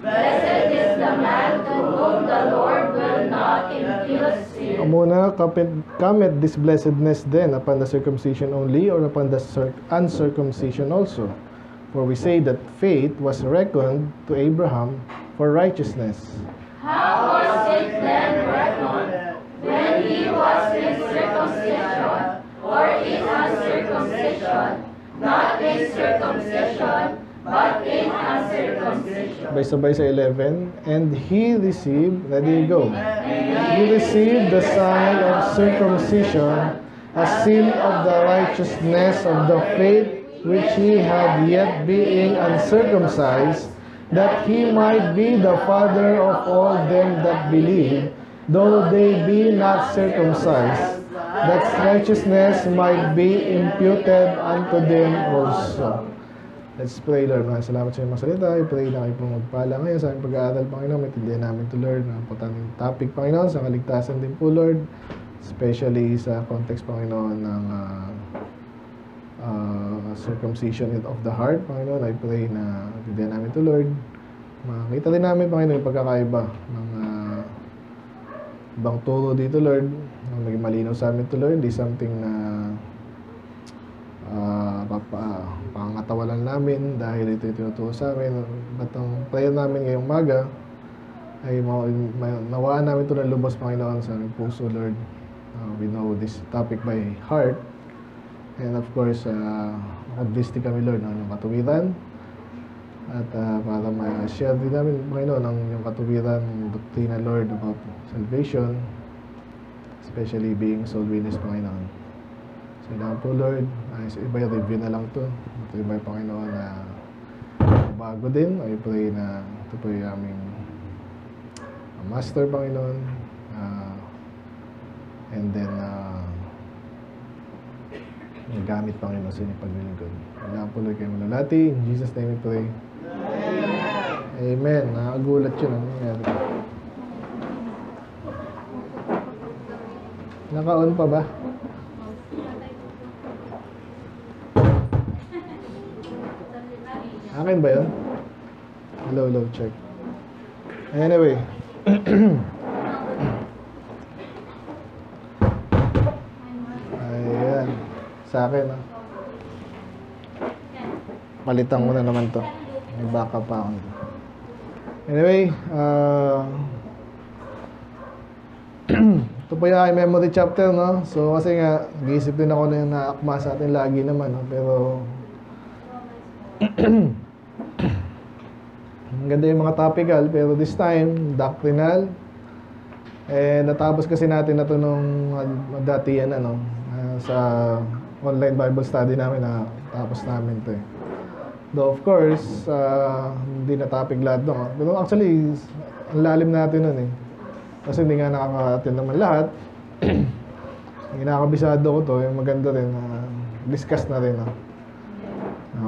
Blessed is the man to whom the Lord will not impute sin. Muna, cometh this blessedness then upon the circumcision only, or upon the uncircumcision also? For we say that faith was reckoned to Abraham for righteousness. How was it then reckoned, when he was in circumcision, or in uncircumcision? Not in circumcision, but in uncircumcision. Sabay-sabay sa 11. And he received, ready go. He received the sign of circumcision, a seal of the righteousness of the faith which he had yet being uncircumcised, that he might be the father of all them that believe, though they be not circumcised, that righteousness might be imputed unto them also. Let's pray, Lord. Maraming salamat sa iyong mga salita. I pray na kayo pong magpala ngayon sa aming pag-aaral, Panginoon. Maintindihan namin to, Lord, ang importanteng topic, Panginoon, sa kaligtasan din po, Lord. Especially sa context, Panginoon, ng circumcision of the heart, Panginoon. I pray na maintindihan namin to, Lord. Makita din namin, Panginoon, yung pagkakaiba ng ibang turo dito, Lord. Maging malinaw sa amin to, Lord. Hindi something na pangatawalan namin dahil ito yung tinuturo sa amin. But ang prayer namin ngayong umaga ay nawaan namin ito ng lubos, Panginoon, sa aming puso, Lord. We know this topic by heart. And of course, mag-disty kami, Lord, ng inyong katuwiran. At para ma-share din namin, Panginoon, ng inyong katuwiran, ng doktrina, Lord, about salvation, especially being soul winners, Panginoon. So, lang po, Lord, iba yung review na lang to. Ito iba yung Panginoon na bago din. I pray na ito po yung aming master, Panginoon. And then, gamit, Panginoon, sa inyong paglilingkod. Lang po, Lord, kayo malalati. In Jesus' name we pray. Amen. Nakagulat yun. Ano nangyari? Naka-on pa ba? Akin ba yun? Hello, check. Anyway. Ayan. Sa akin, ha? Palitan ko na naman to. May backup pa ako. Anyway, ito po yung memory chapter, no? So, kasi nga, nag-iisip din ako na yung naakma sa atin lagi naman, no? Pero, ang ganda yung mga topical, pero this time, doctrinal. Natapos kasi natin na ito nung dati yan, ano, sa online Bible study namin, na tapos namin ito, eh. Though, of course, hindi na topic lahat doon. Pero actually, ang lalim natin nun, eh. Kasi hindi nga nakaka-attend naman lahat. Ang nakakabisado ko to, yung maganda rin, discuss na rin,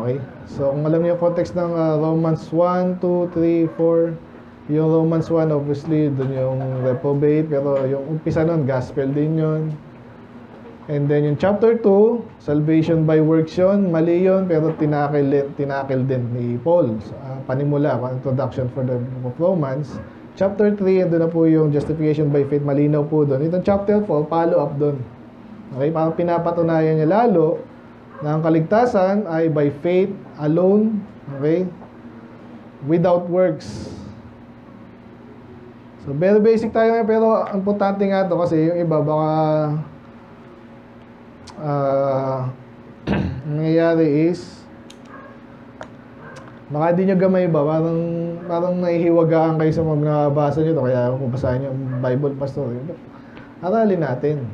okay? So, kung alam niyo yung context ng Romans 1, 2, 3, 4, yung Romans 1, obviously, dun yung reprobate, pero yung umpisa nun, gospel din yun. And then yung chapter 2, salvation by works yun, mali yun, pero tinakil din ni Paul. Panimula, introduction for the book of Romans. Chapter 3, doon na po yung justification by faith, malinaw po doon. Itong chapter 4, follow up doon. Okay, parang pinapatunayan niya lalo na ang kaligtasan ay by faith alone, okay, without works. So, very basic tayo ngayon, pero ang importante nga ito kasi yung iba baka nangyayari is baka di nyo gamay ba, parang nahihiwagaan kayo sa mga nabasa nyo ito, kaya kung basahin nyo yung Bible pastor, aralin natin.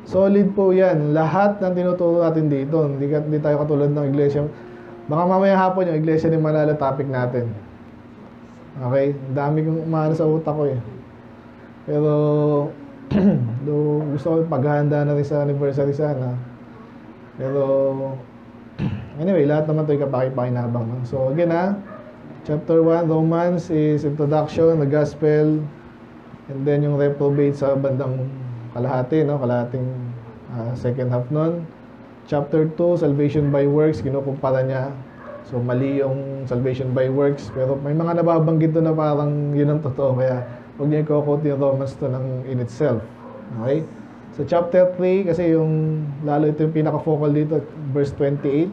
Solid po yan. Lahat ng tinuturo natin dito, hindi tayo katulad ng iglesia. Baka mamaya hapon yung iglesia ni Manalo topic natin. Okay? Dami kong umano sa utak ko, eh. Pero gusto ko paghahanda na rin sa anniversary sana. Pero anyway, lahat naman ito ay kapaki-pakinabang. So again, chapter 1, Romans is introduction, the gospel, and then yung reprobate sa bandang kalahati, no? Kalahating second half nun. Chapter 2, salvation by works, kinukumpara niya So, mali yung salvation by works. Pero may mga nababanggit doon na parang yun ang totoo. Kaya, huwag niyo i-quote yung Romans to in itself. Okay? So, chapter 3, kasi yung, lalo ito yung pinaka-focal dito, verse 28.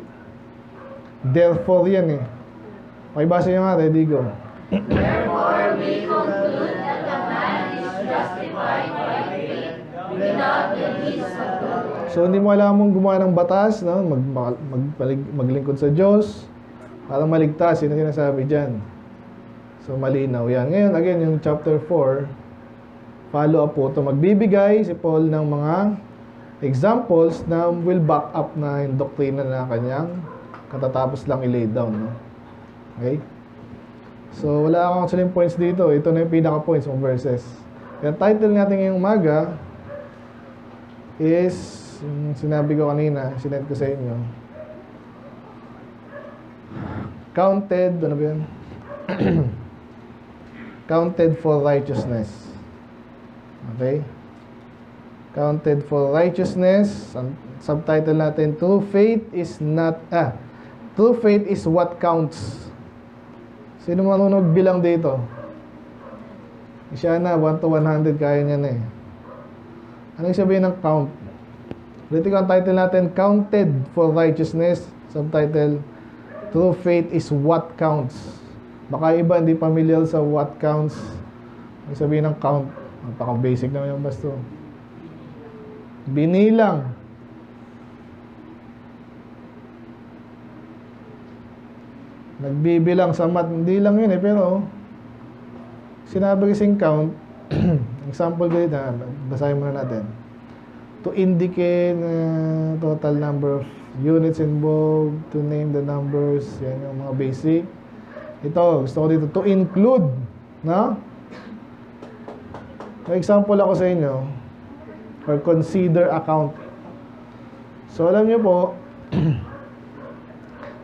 Therefore yan eh. Okay, basa nyo nga, ready, go. Therefore we conclude that a man is justified by faith without the deeds of the law. So, hindi mo alam mong gumawa ng batas, no? Maglingkod sa Diyos, para maligtas. Yun ang sinasabi dyan. So, malinaw yan. Ngayon, again, yung chapter 4, follow up po ito. Magbibigay si Paul ng mga examples na will back up na yung doktrina na kanyang katatapos lang i-lay down. No? Okay? So, wala akong actually points dito. Ito na yung pinaka-points ng verses. Yung title natin ngayong umaga is, yung sinabi ko kanina, sinend ko sa inyo, counted, ano ba yun? Counted for righteousness. Okay? Counted for righteousness. Ang subtitle natin, true faith is what counts. Sino marunong bilang dito? Siya na, 1 to 100, kaya niya na eh. Anong sabihin ng count? Dito ang title natin, counted for righteousness. Subtitle, true faith is what counts. Baka iba hindi familiar sa what counts. Ang sabihin ng count, napaka-basic naman yung basto. Binilang. Nagbibilang sa math, hindi lang yun eh, pero sinabi kasing count, example dito, basahin muna natin. To indicate total number of units involved, to name the numbers, yan yung mga basic. Ito, gusto ko dito, to include, no? May example ako sa inyo, or consider account. So, alam nyo po,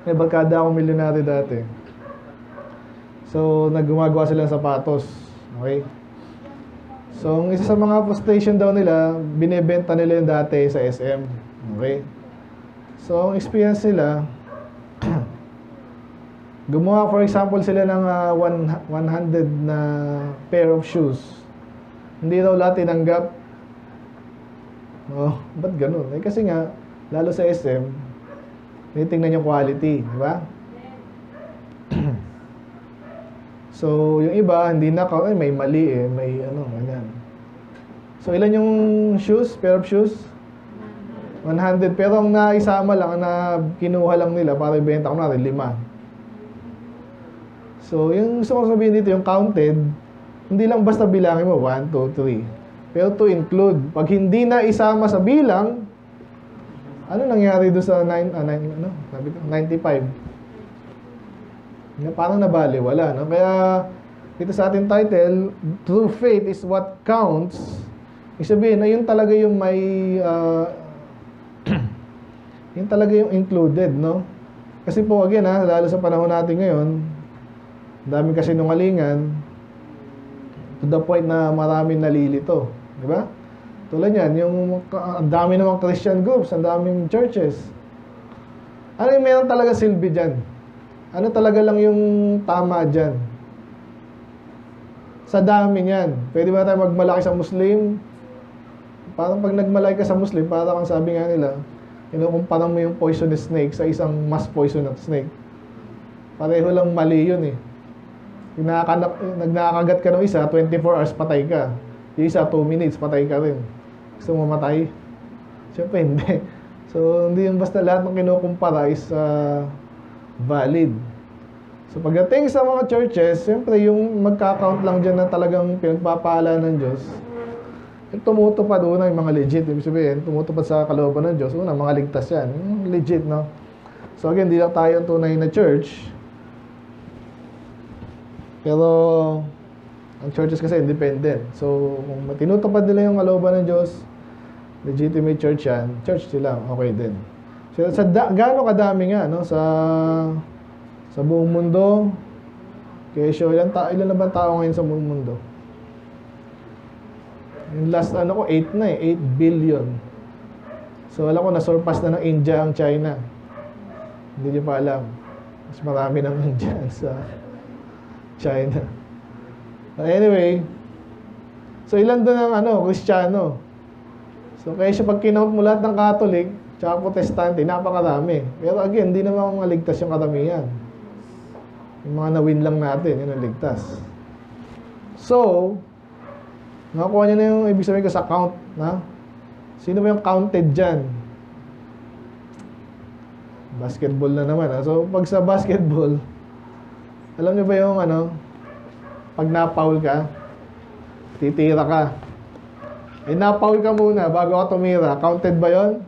may barkada akong milyonary dati. So, naggumagawa sila ng sapatos. Okay? So, ang isa sa mga frustration daw nila, binebenta nila yung dati sa SM. Okay? So, ang experience nila, gumawa, for example, sila ng 100 na pair of shoes. Hindi daw lahat tinanggap. Oh, ba't ganun? Eh, kasi nga, lalo sa SM, tinitingnan yung quality, di ba? So, yung iba, hindi na, may mali eh, may ano, ganyan. So, ilan yung shoes, pair of shoes? 100, pero ang naisama lang, na kinuha lang nila para ibenta ko na rin, 5. So, yung gusto ko sabihin dito, yung counted, hindi lang basta bilangin mo, 1, 2, 3. Pero to include, pag hindi na isama sa bilang, ano nangyari doon sa 95? Parang nabali, wala. No? Kaya, dito sa ating title, true faith is what counts. Ibig sabihin, yun talaga yung may, yun talaga yung included, no? Kasi po, again, lalo sa panahon natin ngayon, dami kasi nungalingan, to the point na maraming nalilito. Di ba? Tulad yan, yung ang dami namang Christian groups, ang daming churches. Ano yung meron talaga silbi dyan? Ano talaga lang yung tama dyan? Sa dami niyan. Pwede ba tayo magmalaki sa Muslim? Parang pag nagmalaki ka sa Muslim, parang ang sabi nga nila, kinukumpara mo yung poisonous snake sa isang mas poisonous snake. Pareho lang mali yun eh. Nagkakagat ka ng isa, 24 hours patay ka. Yung isa, 2 minutes, patay ka rin. Gusto mo matay? Siyempre, hindi. So, hindi yung basta lahat ng kinukumpara is valid. So, pagdating sa mga churches, siyempre, yung magka-count lang dyan na talagang pinagpapaala ng Diyos, yung tumutupad una yung mga legit. Ibig sabihin, tumutupad sa kalooban ng Diyos, una, mga ligtas yan. Yung legit, no? So, again, di lang tayo ang tunay na church. Pero, ang churches kasi independent. So, kung tinutupad nila yung kalooban ng Diyos, legitimate church yan, church sila, okay din. So, gaano kadami nga, no? Sa buong mundo, kesyo, ilan na ba tao ngayon sa buong mundo? Yung last, 8 na eh, 8 billion. So, alam ko, na-surpass na ng India ang China. Hindi nyo pa alam. Mas marami naman dyan sa China. Anyway, so ilan doon ang Kristiyano. So kaya siya pag kinount mo lahat ng Catholic tsaka Protestante, napakarami. Pero again, hindi naman maligtas yung karamihan. Yung mga na-win lang natin, yun ang ligtas. So, nakakuha niyo na yung ibig sabihin ko sa count, na? Sino ba yung counted dyan? Basketball na naman. So, pag sa basketball, alam niyo ba yung pag na-foul ka, titira ka. Eh, na-foul ka muna bago ka tumira. Counted ba yon?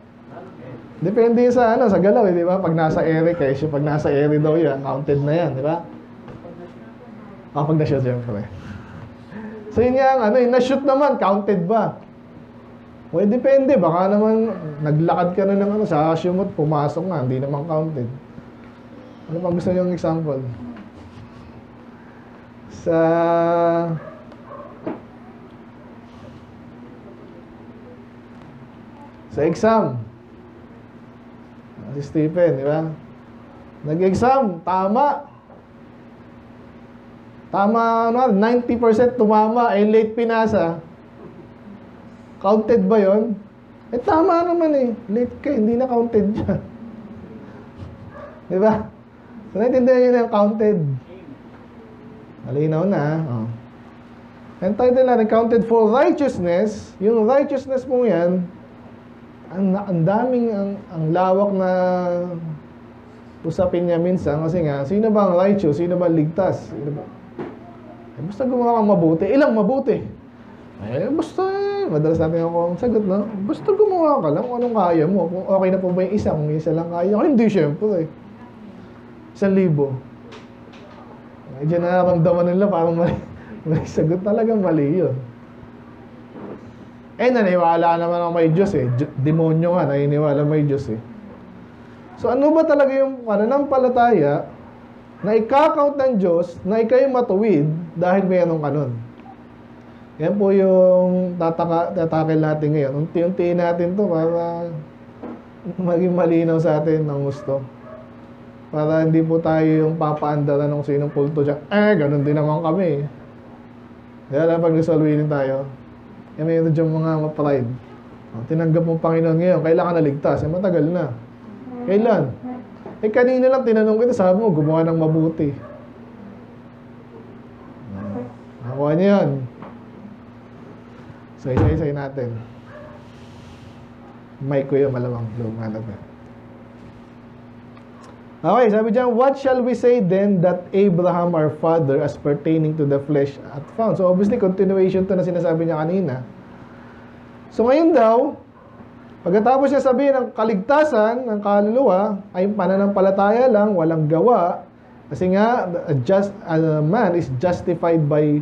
Depende sa sa galaw, di ba? Pag nasa ere ka, pag nasa ere daw yan, counted na yan, di ba? Pag na-shoot, syempre. So, yun nga, yung na-shoot naman, counted ba? Well, depende. Baka naman, naglakad ka na ng sa asyumot, pumasok na, hindi naman counted. Ano pa gusto nyo yung example? Sa exam. Si Stephen, di ba? Nag-exam, tama. Tama, 90% tumama, late pinasa. Counted ba yon? Tama naman late ka, hindi na counted dyan. Di ba? So, naintindihan nyo na yung counted. Malinaw na, And title na, counted for righteousness. Yung righteousness mo yan, ang daming, ang lawak na usapin niya minsan. Kasi nga, sino ba ang righteous? Sino ba ligtas? Basta gumawa kang mabuti. Ilang mabuti? Basta, madalas natin ako sagot, no? Basta gumawa ka lang kung anong kaya mo. Kung okay na po ba yung isa, kung isa lang kaya. Hindi, syempre 1,000. Diyan nararamdaman nila parang may sagot, talagang mali yun. Naniwala naman ako may Diyos Demonyo nga, naniniwala may Diyos So ano ba talaga yung pananampalataya na ika-count ng Diyos na ikay matuwid dahil mayroong kanon? Yan po yung tatakil natin ngayon. Unti-untiin natin to para maging malinaw sa atin ng gusto. Para hindi po tayo yung papaandaran ng sinong kulto siya. Ganun din naman kami. Kaya lang pag resolvinin tayo, mayroon dyan mga ma-pride. Tinanggap mo Panginoon ngayon, kailan ka naligtas? Matagal na. Kailan? Kanina lang tinanong kita, sabi mo, gumawa ng mabuti. Nakuha niyo yan. So, isa-isay natin. Mic ko yun, malamang. Okay, sabi dyan, what shall we say then that Abraham our father as pertaining to the flesh hath found? So obviously, continuation to na sinasabi niya kanina. So ngayon daw, pagkatapos niya sabihin ng kaligtasan ng kaluluwa ay pananampalataya lang, walang gawa. Kasi nga, a man is justified by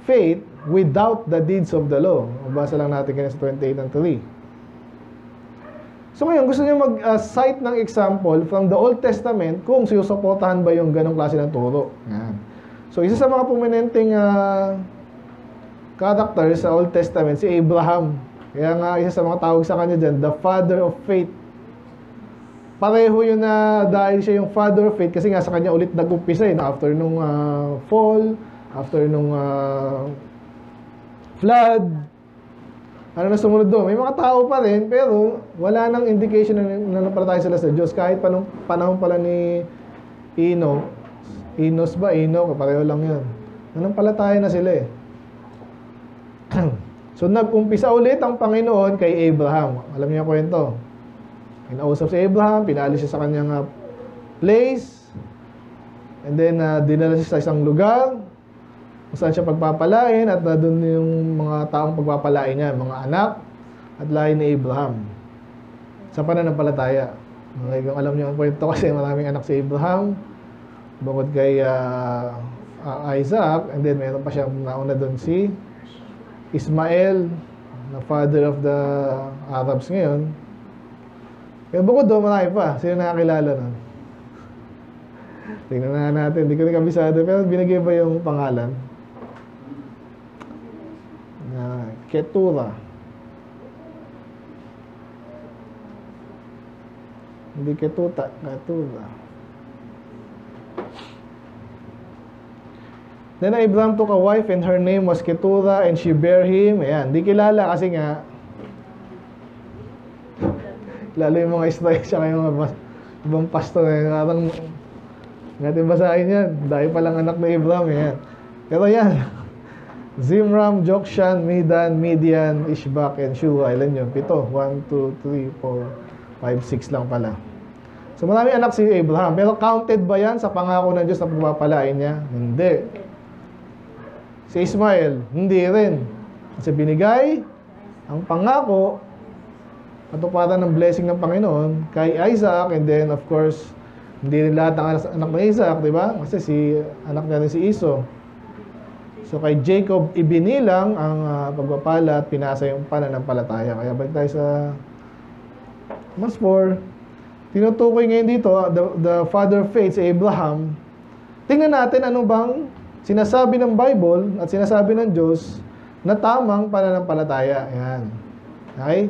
faith without the deeds of the law. Mabasa lang natin kanina sa 28 and 3. So ngayon, gusto niyo mag-cite ng example from the Old Testament kung sinusuportahan ba yung ganong klase ng turo. Yan. So isa sa mga prominenteng characters sa Old Testament, si Abraham. Kaya nga, isa sa mga tawag sa kanya dyan, the father of faith. Pareho yun na dahil siya yung father of faith kasi nga sa kanya ulit nag-umpisa after nung fall, after nung flood. Ano na sumunod doon? May mga tao pa rin, pero wala nang indication na nanampalataya sila sa Diyos. Kahit panahon pala ni Enos ba? Pareho lang yun. Nanampalataya na sila So, nag-umpisa ulit ang Panginoon kay Abraham. Alam niyo yung kwento. Kinausap si Abraham, pinalis siya sa kanyang place, and then dinala siya sa isang lugar kung saan siya pagpapalain, at doon yung mga taong pagpapalain niya, mga anak at lahi ni Abraham sa pananampalataya. Okay, kung alam niyo ang kwento kasi maraming anak si Abraham bukod kay Isaac, and then mayroon pa siyang nauna doon si Ismael, na father of the Arabs ngayon. Kaya bukod doon, marami pa. Sino nakakilala nun? Tingnan na natin. Hindi ko rin kabisado, pero binigay ba yung pangalan? Ketura. Hindi Ketuta. Ketura. Then Abraham took a wife and her name was Keturah and she bare him. Ayan, di kilala kasi nga. Lalo yung mga Israel tsaka yung mga ibang pastor. Parang natin basahin yan. Dahil palang anak ni Abraham. Ayan. Pero yan. Zimram, Jokshan, Medan, Midian, Ishbak, and Shua. Ilan yun? 7. 1, 2, 3, 4, 5, 6 lang pala. So marami anak si Abraham. Pero counted ba yan sa pangako ng Diyos na pagpapalain niya? Hindi. Si Ismael, hindi rin. Kasi binigay ang pangako katuparan ng blessing ng Panginoon kay Isaac, and then of course hindi rin lahat ng anak ng Isaac, di ba? Kasi si anak niya rin si Esau. So kay Jacob ibinilang ang pagpapala at pinasa yung pananampalataya. Kaya balik tayo sa Mas 4. Tinutukoy ngayon dito the father of faith, si Abraham. Tingnan natin ano bang sinasabi ng Bible at sinasabi ng Diyos na tamang pananampalataya. Ayan. Okay?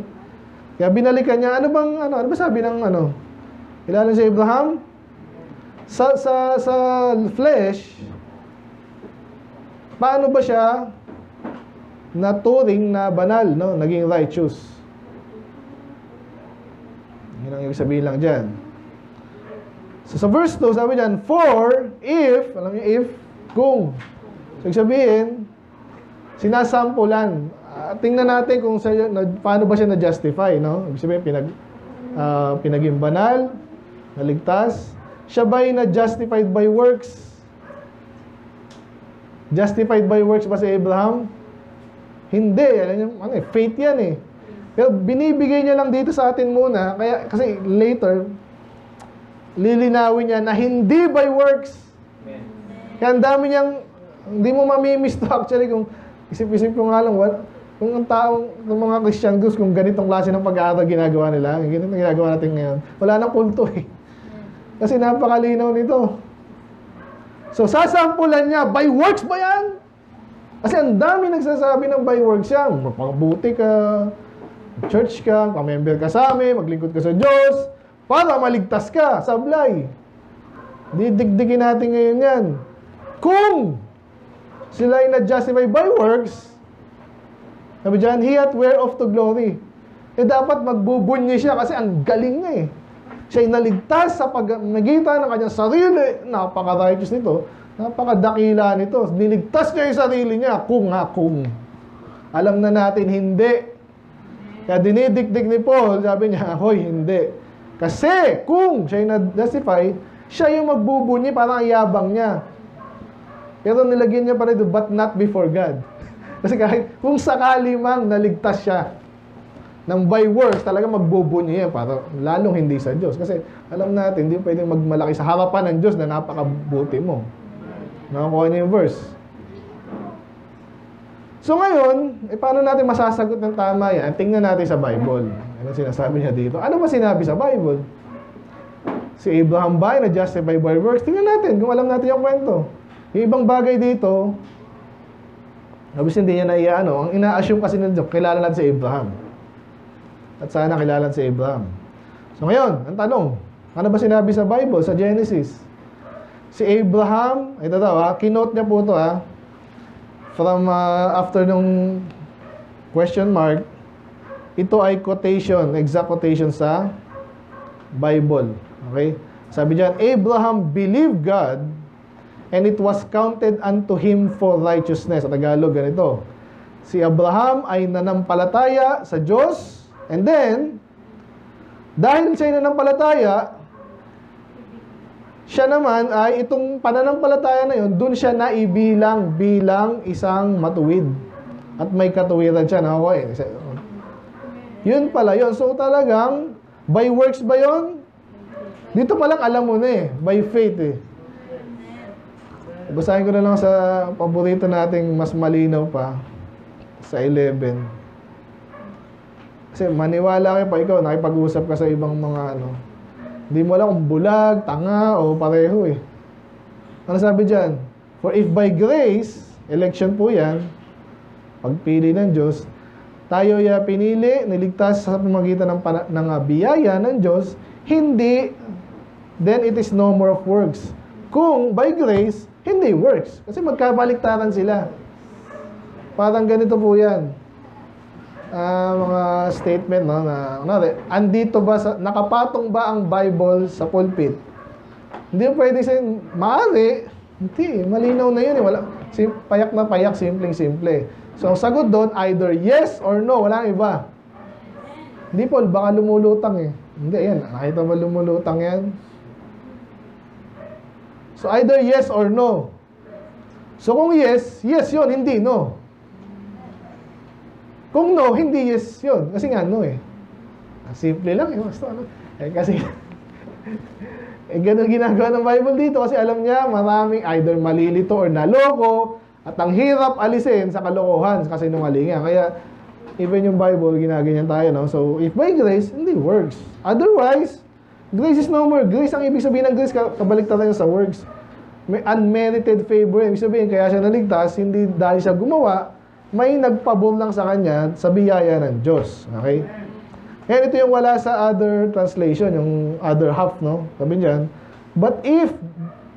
Kaya binalikan niya, ano ba sabi ng kilala si Abraham? Sa flesh, paano ba siya naturing na banal, no? Naging righteous. Yun ang ibig sabihin lang dyan. So sa verse 2, sabi dyan, for if, alam niyo if, kung. So ibig sabihin, sinasampulan. Tingnan natin kung paano ba siya na-justify, no? Ibig sabihin, pinaging banal, naligtas. Siya ba'y na-justified by works? Justified by works ba si Abraham? Hindi. Faith yan eh. Pero binibigay niya lang dito sa atin muna, kasi later, lilinawin niya na hindi by works. Kaya ang dami niyang, hindi mo mamimiss to actually kung isip-isip ko nga lang, kung ang taong, ng mga Christian groups, kung ganitong klase ng pag-aaral ginagawa nila, ganitong ginagawa natin ngayon, wala nang kulto eh. Kasi napakalinaw nito. So, sasampulan niya, by works ba yan? Kasi ang dami nagsasabi ng by works yan. Mapabuti ka, church ka, pamember ka sa amin, maglingkod ka sa Diyos, para maligtas ka, sablay. Didigdigin natin ngayon yan. Kung sila ay na-justify by works, sabi dyan, he hath whereof to glory. Dapat magbubunyi siya kasi ang galing niya eh. Siya ay naligtas sa pagnagitan ng kanyang sarili. Napaka-righteous nito. Napakadakila nito. Niligtas niya yung sarili niya. Kung. Alam na natin, hindi. Kaya dinidikdik ni Paul, sabi niya, hoy, hindi. Kasi kung siya ay na-justify, siya yung magbubunyi, parang ang yabang niya. Pero nilagyan niya pa rin, but not before God. Kasi kahit kung sakali mang naligtas siya ng by works, talaga magbubunyi yan, para lalong hindi sa Diyos. Kasi alam natin, hindi pwedeng magmalaki sa harapan ng Diyos na napakabuti mo. Nakakuha niyo yung verse. So ngayon, paano natin masasagot ng tama yan? Tingnan natin sa Bible. Ano sinasabi niya dito? Ano ba sinabi sa Bible? Si Abraham ba ay na-justify by works? Tingnan natin kung alam natin yung kwento. Yung ibang bagay dito, obviously hindi niya naiano. Ang ina-assume kasi ng Diyos, kilala natin si Abraham. At sana kilala si Abraham. So ngayon, ang tanong, ano ba sinabi sa Bible, sa Genesis? Si Abraham, ito daw kinote niya po ito from after nung question mark, ito ay quotation, exact quotation sa Bible. Okay? Sabi diyan, Abraham believed God and it was counted unto him for righteousness. Sa Tagalog, ganito. Si Abraham ay nanampalataya sa Diyos, and then, dahil siya ay nanampalataya, siya naman ay itong pananampalataya na yun, dun siya naibilang bilang isang matuwid. At may katuwiran siya. Yun pala yun. So talagang, by works ba yun? Dito palang alam mo na by faith Basahin ko na lang sa paborito nating mas malinaw pa, sa 11. Kasi maniwala kayo pa ikaw, nakipag-usap ka sa ibang mga hindi mo alam kung bulag, tanga, o pareho Ano sabi dyan? For if by grace, election po yan, pagpili ng Diyos, tayo pinili, niligtas sa pamagitan ng biyaya ng Diyos, hindi, then it is no more of works. Kung by grace, hindi works. Kasi magkabaliktaran sila. Parang ganito po yan. Mga statement, no, na, andito ba, nakapatong ba ang Bible sa pulpit? Hindi pwede sayin, maaari. Hindi, malinaw na yun. Wala, payak na payak, simpleng-simple. So, ang sagot doon, either yes or no. Walang iba. Hindi, Paul, baka lumulutang eh. Hindi, yan. Nakita ba lumulutang yan? So, either yes or no. So, kung yes, yes yun, hindi no. Kung no, hindi yes yun. Kasi nga no eh. Simple lang eh. Basta, ano. Kasi, ganun ginagawa ng Bible dito kasi alam niya maraming either malilito or naloko at ang hirap alisin sa kalokohan, sa kasinungalingan. Kaya, even yung Bible, ginaganyan tayo, no? So, if by grace, hindi works. Otherwise, grace is no more. Grace, ang ibig sabihin ng grace, kabaliktaran niya sa works. May unmerited favor. Ibig sabihin, kaya siya naligtas, hindi dahil siya gumawa, may nagpabor lang sa kanya sa biyaya ng Diyos. Okay? Kaya ito yung wala sa other translation, yung other half, no? Sabi niyan, but if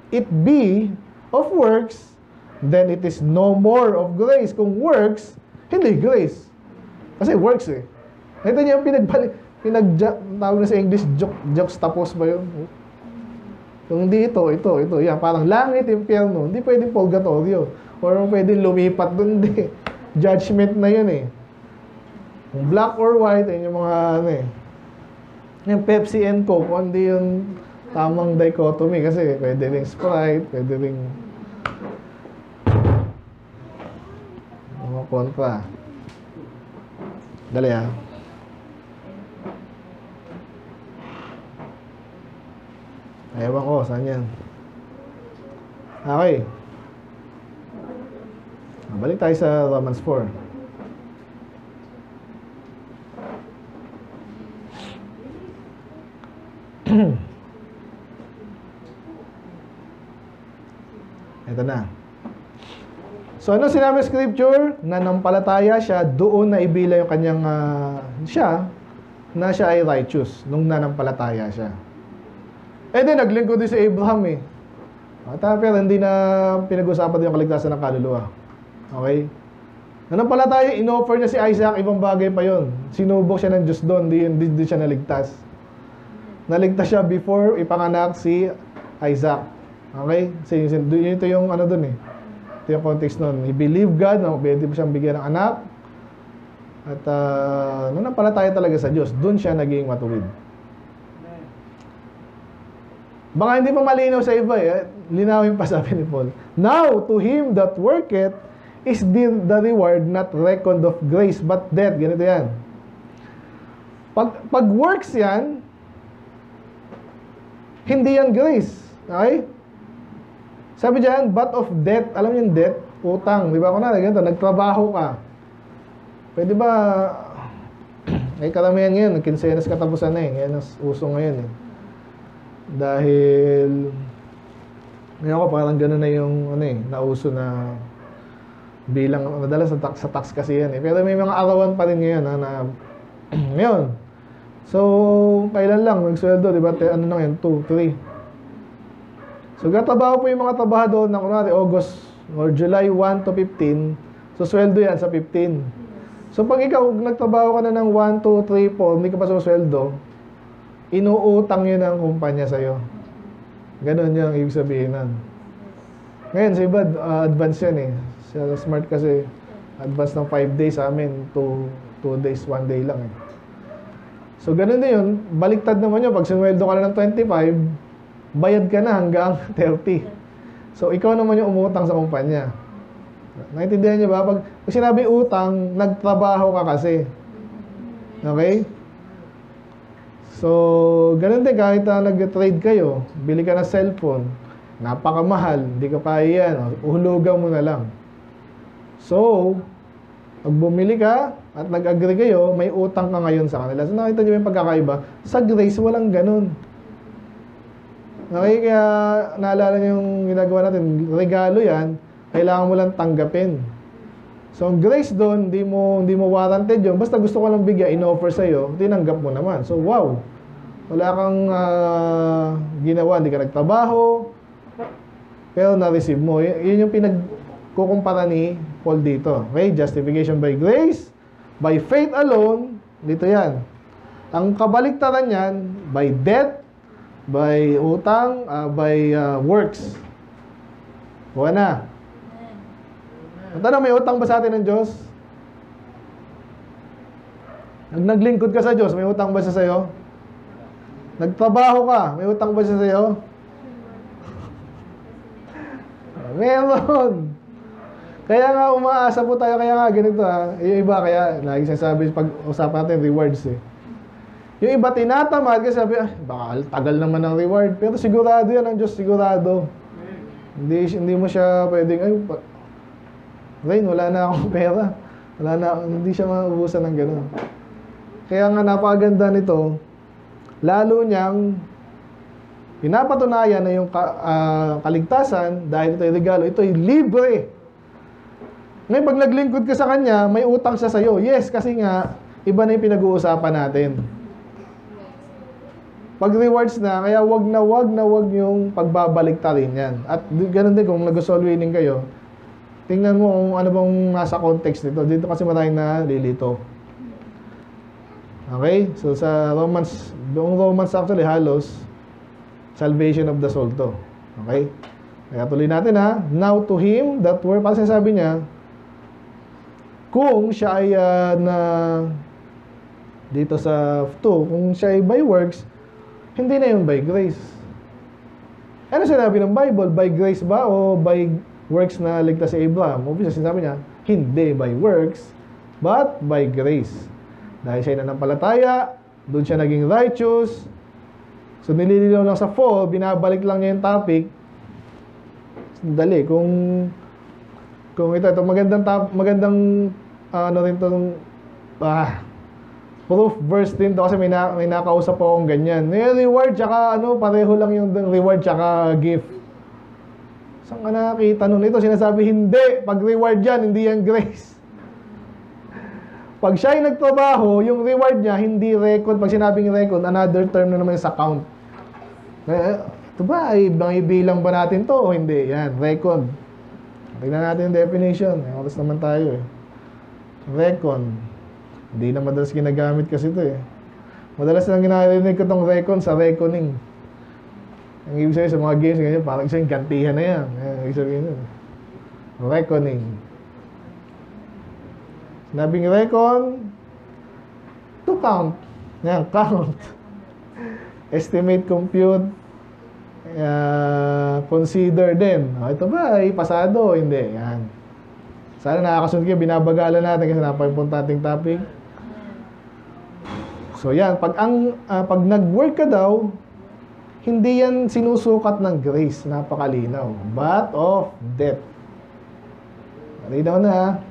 it be of works, then it is no more of grace. Kung works, hindi grace. Kasi works eh. Ito niya yung tawag na sa English, juxtapose ba yun? Kung hindi ito. Yan, parang langit, impyerno. Hindi pwedeng purgatorio. Or pwedeng lumipat doon, hindi. Judgment na yun eh. Kung black or white, yun yung mga ano eh. Yung Pepsi and Coke, hindi yung tamang dichotomy. Kasi pwede ring Sprite, pwede ring mga kontra. Dali ah. Ewan ko, saan yan? Okay. Balik tayo sa Romans 4. Ito na. So, ano sinabi sa scripture? Nanampalataya siya, doon na ibila yung kanyang, na siya ay righteous, nung nanampalataya siya. Then, naglingkod din si Abraham eh. Pero hindi na pinag-usapan yung kaligtasan ng kaluluwa. Okay? Nanampalataya, in-offer niya si Isaac, ibang bagay pa yon. Sinubok siya ng Diyos doon, hindi siya naligtas. Naligtas siya before ipanganak si Isaac. Okay? Ito yung ano doon eh. Ito yung context nun. He believed God, pwede pa siyang bigyan ng anak. At nanampalataya talaga sa Diyos. Doon siya naging matuwid. Baka hindi pa malinaw sa iba eh. Linawin pa sabi ni Paul. Now, to him that worketh is the reward not reckoned of grace, but death. Ganito yan. Pag works yan, hindi yan grace. Okay? Sabi dyan, but of debt. Alam niyo yung debt? Utang. Di ba ako na, ganito, nagtrabaho ka. Pwede ba, ay karamihan ngayon, kinsenas katapusan na eh. Yan ang uso ngayon eh. Dahil, ngayon ko parang gano'n na yung, nauso na bilang, madalas sa tax kasi yan eh. Pero may mga arawan pa rin ngayon, ngayon. So, kailan lang, nagsweldo, di ba? Ano lang yan, 2, 3. So, gatabaho po yung mga trabahador na kunwari August or July 1 to 15. So, sweldo yan sa 15. So, pag ikaw nagtrabaho ka na ng 1, 2, 3, 4, hindi ka pa susweldo, inuutang yun ang kumpanya sa'yo. Ganon yung ibig sabihin nun. Ngayon, sa iba, advance yan eh. Sa Smart kasi, advance ng 5 days sa amin, 2 days, 1 day lang eh. So, ganon din yun. Baliktad naman yun. Pag sinweldo ka na ng 25, bayad ka na hanggang 30. So, ikaw naman yung umutang sa kumpanya. Naintindihan niyo ba? Pag sinabi utang, nagtrabaho ka kasi. Okay? So, ganun din kahit nag-trade kayo, bili ka ng cellphone, napakamahal, hindi ka pa iyan, uhulugan mo na lang. So, pag bumili ka at nag-agree kayo, may utang ka ngayon sa kanila. So, nakita niyo yung pagkakaiba? Sa grace, walang ganun. Okay, kaya naalala niyo yung ginagawa natin, regalo yan, kailangan mo lang tanggapin. So, ang grace doon, hindi mo warranted yun. Basta gusto ko lang bigyan, in-offer sa'yo, tinanggap mo naman. So, wow. Wala kang ginawa, hindi ka nagtrabaho. pero na-receive mo. Yun yung pinagkukumpara ni Paul dito. Okay? Justification by grace, by faith alone, dito yan. Ang kabaliktaran yan, by debt, by utang, by works. Buwan na. Ang tanong, may utang ba sa atin ng Diyos? Naglingkod ka sa Diyos, may utang ba siya sa'yo? Nagtrabaho ka, may utang ba siya sa'yo? Meron. Kaya nga umaasa po tayo, kaya nga ganito yung iba, kaya lagi sinasabi pag usapan natin rewards yung iba tinatamad kasi sabi, baka tagal naman ng reward, pero sigurado yan ang Diyos, sigurado. Hindi mo siya pwedeng, Rain, wala na akong pera, hindi siya maubusan ng gano'n. Kaya nga napakaganda nito, lalo niyang pinapatunayan na yung kaligtasan, dahil ito ay regalo, ito ay libre. Ngayon, pag naglingkod ka sa Kanya, may utang siya sa'yo. Yes, kasi nga, iba na yung pinag-uusapan natin. Pag rewards na, kaya wag na yung pagbabalik-tarin yan. At ganun din, kung nag-soul winning kayo, tingnan mo kung ano bang nasa context nito. Dito kasi maraming nalilito. Okay? So, sa Romans, doong Romans actually, halos, salvation of the soul to. Okay? Kaya tuloy natin now to him that were, para sinasabi niya, kung siya ay dito sa 2, kung siya ay by works, hindi na yun by grace. Ano sinabi ng Bible? By grace ba o by works na ligtas si Abraham? Obviously, sinabi niya, hindi by works, but by grace. Dahil siya ay nanampalataya, doon siya naging righteous. So, nilililaw lang sa 4, binabalik lang niya yung topic. Dali, kung ito magandang ano rin itong proof verse din to kasi may nakausap po akong ganyan. Yung reward tsaka pareho lang yung reward tsaka gift. Saan ka nakakita nun? Ito sinasabi, hindi. Pag reward yan, hindi yan grace. Pag siya ay nagtrabaho, yung reward niya, hindi record. Pag sinabing record, another term na naman sa count. Ito ba, ay bilang ba natin to o hindi? Yan, record. Tignan natin yung definition. Oras naman tayo Recon. Hindi na madalas ginagamit kasi ito Madalas lang ginarinig ko itong recon sa reckoning. Ang ibig sabihin sa mga games ganyan, parang isang gantihan na yan. Ibig sabihin yun. Reckoning. Sinabing recon, to count. Yan, count. Estimate, compute, consider din. Ito ba ay pasado? Hindi. Yan. Sana nakakasunod kayo, binabagalan natin kasi napaka-importanting topic. So yan, pag nag-work ka daw, hindi yan sinusukat ng grace, napakalinaw. But of debt. Malinaw na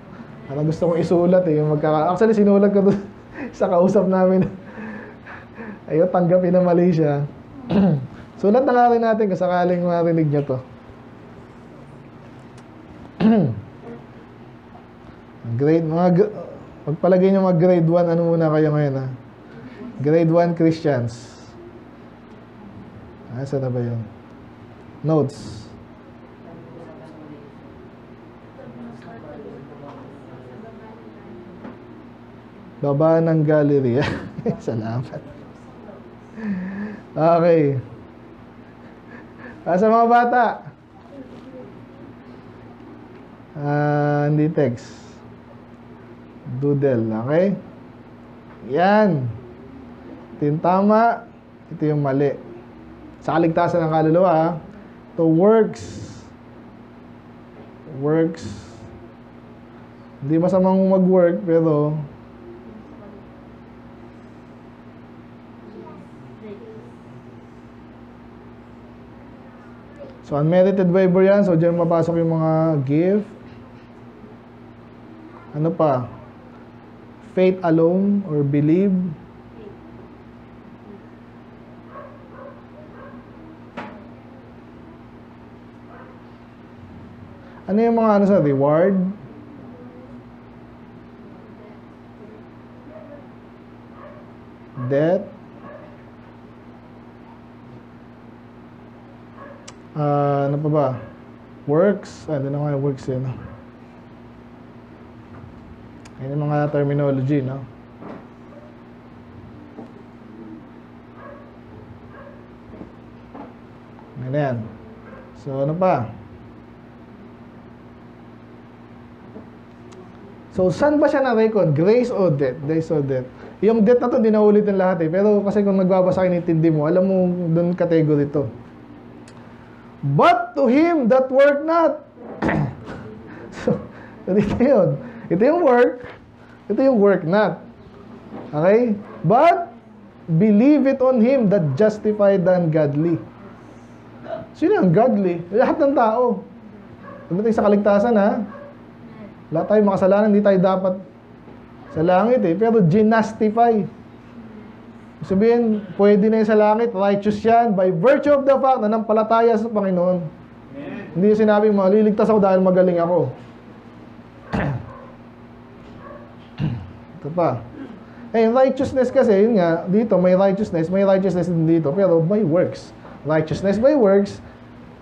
Ano gusto kong isulat yung actually sinulat ko doon sa kausap namin. Ayaw tanggapin na mali siya. Sulat na nga rin natin kung sakaling marinig niya to. Magpalagay nyo mag grade 1, ano muna kayo ngayon Grade 1 Christians. Saan na ba yun? Notes. Baba ng gallery. Salamat. Okay. Sa mga bata. Hindi text. Doodle. Okay? Yan. Ito yung tama. Ito yung mali. Sa kaligtasan ng kaluluwa, ito works. Works. Hindi masamang mag-work, pero so, unmerited favor yan. So, dyan mapasok yung mga gift. Ano pa? Faith alone or believe. Ano yung mga sa reward? Debt. Ano pa ba? works. Ano na nga works yun? Yan yung mga terminology, no? Yan. So, ano pa? So, saan ba siya na-record? Grace o death? Grace o death? Yung death na to, hindi na ulitin lahat eh. Pero kasi kung nagbabasa kayo, intindi mo, alam mo doon category to. But to him that work not. So, ito yun. Ito yung work. Ito yung work not. Okay? But, believe it on him that justified the ungodly. Sino yung godly? Lahat ng tao. Pagdating sa kaligtasan, ha? Lahat tayo makasalanan, hindi tayo dapat sa langit eh. Pero ginastify. Sabihin, pwede na yung sa langit, righteous yan, by virtue of the fact na nampalataya sa Panginoon. Hindi yung sinabi, maliligtas ako dahil magaling ako. Ito pa. Eh, righteousness kasi, yun nga, dito may righteousness din dito, pero by works. Righteousness by works,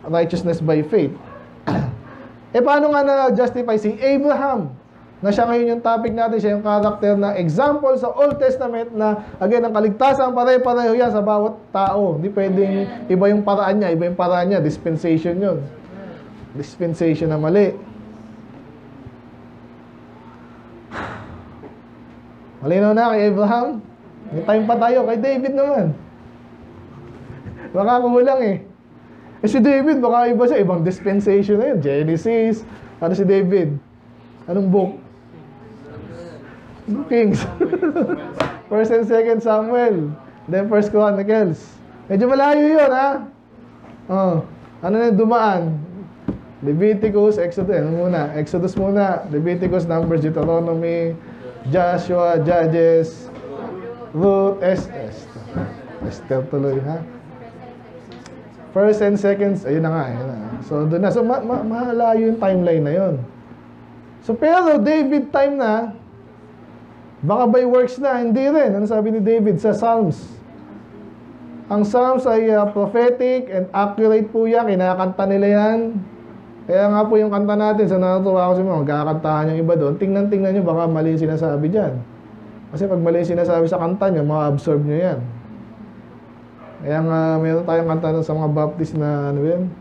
righteousness by faith. Eh, paano nga na-justify si Abraham? Na siya ngayon yung topic natin, siya yung character na example sa Old Testament na, again, ang kaligtasan, pare-pareho yan sa bawat tao. Hindi pwedeng iba yung paraan niya, dispensation yun. Dispensation na mali. Malinaw na kay Abraham? May time pa tayo, kay David naman. Baka kulang eh. Eh si David, baka iba siya, ibang dispensation na yun. Genesis. Ano si David? Anong book? Kings. First and Second Samuel. Then First Chronicles. Medyo malayo yun, ha? Oh. Ano na dumaan? Leviticus, Exodus. Ano muna? Exodus muna. Leviticus, Numbers, Deuteronomy, Joshua, Judges, Ruth, Esther tuloy, ha? First and Second, ayun na nga. So, doon na. So, mahalayo yung timeline na yun. So, pero David time na, baka by works na, hindi rin. Ano sabi ni David sa Psalms? Ang Psalms ay prophetic and accurate po yan. Kinakanta nila yan. Kaya nga po yung kanta natin, sa natutuwa ako sa mga magkakantahan yung iba doon, tingnan nyo, baka mali yung sinasabi dyan. Kasi pag mali yung sinasabi sa kanta nyo, ma-absorb nyo yan. Kaya nga, meron tayong kanta sa mga Baptist na, ano yan?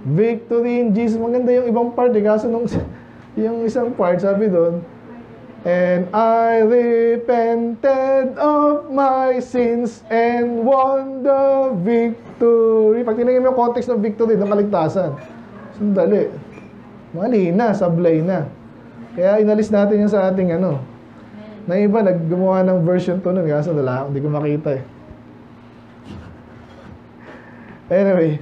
Victory in Jesus. Maganda yung ibang part eh. Kaso nung yung isang part, sabi doon, and I repented of my sins and won the victory. Pag tinignan mo yung context ng victory, ng kaligtasan, sandali. Mali na, sablay na. Kaya inalis natin yung sa ating ano. Na iba, naggumawa ng version 2 nun. Kaso wala, hindi ko makita eh. Anyway.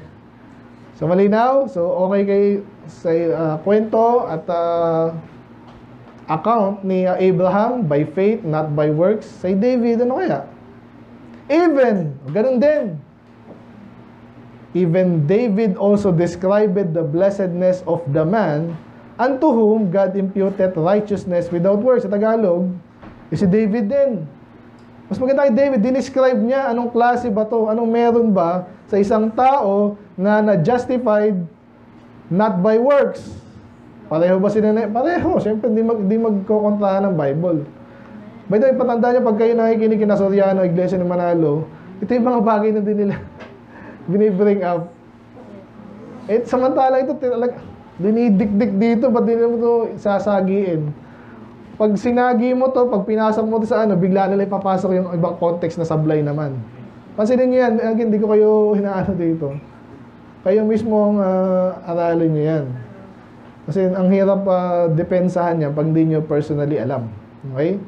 So, malinaw. So, okay kay sa kwento at account ni Abraham by faith, not by works. Say David, ano kaya? Even, ganun din. Even David also described the blessedness of the man unto whom God imputed righteousness without works. Sa Tagalog, si David din. Mas maganda kay David, dinescribe niya anong klase ba to, anong meron ba sa isang tao na na-justified not by works. Pareho ba sila na? Pareho. Siyempre, di magkokontrahan ng Bible. By the way, patandaan niyo, pag kayo nakikinig kina Soriano, Iglesia ni Manalo, ito yung mga bagay na din nila binibring up. Eh, samantala ito, dinidikdik dito, ba't din mo ito sasagiin? Pag sinagi mo to, pag pinasok mo to sa ano, bigla nila ipapasok yung ibang context na sablay naman. Pansinin niyo yan, again, hindi ko kayo hinaano dito. Kayo mismo ang aralin niyo yan. Kasi ang hirap depensahan niya pag hindi niyo personally alam. Okay?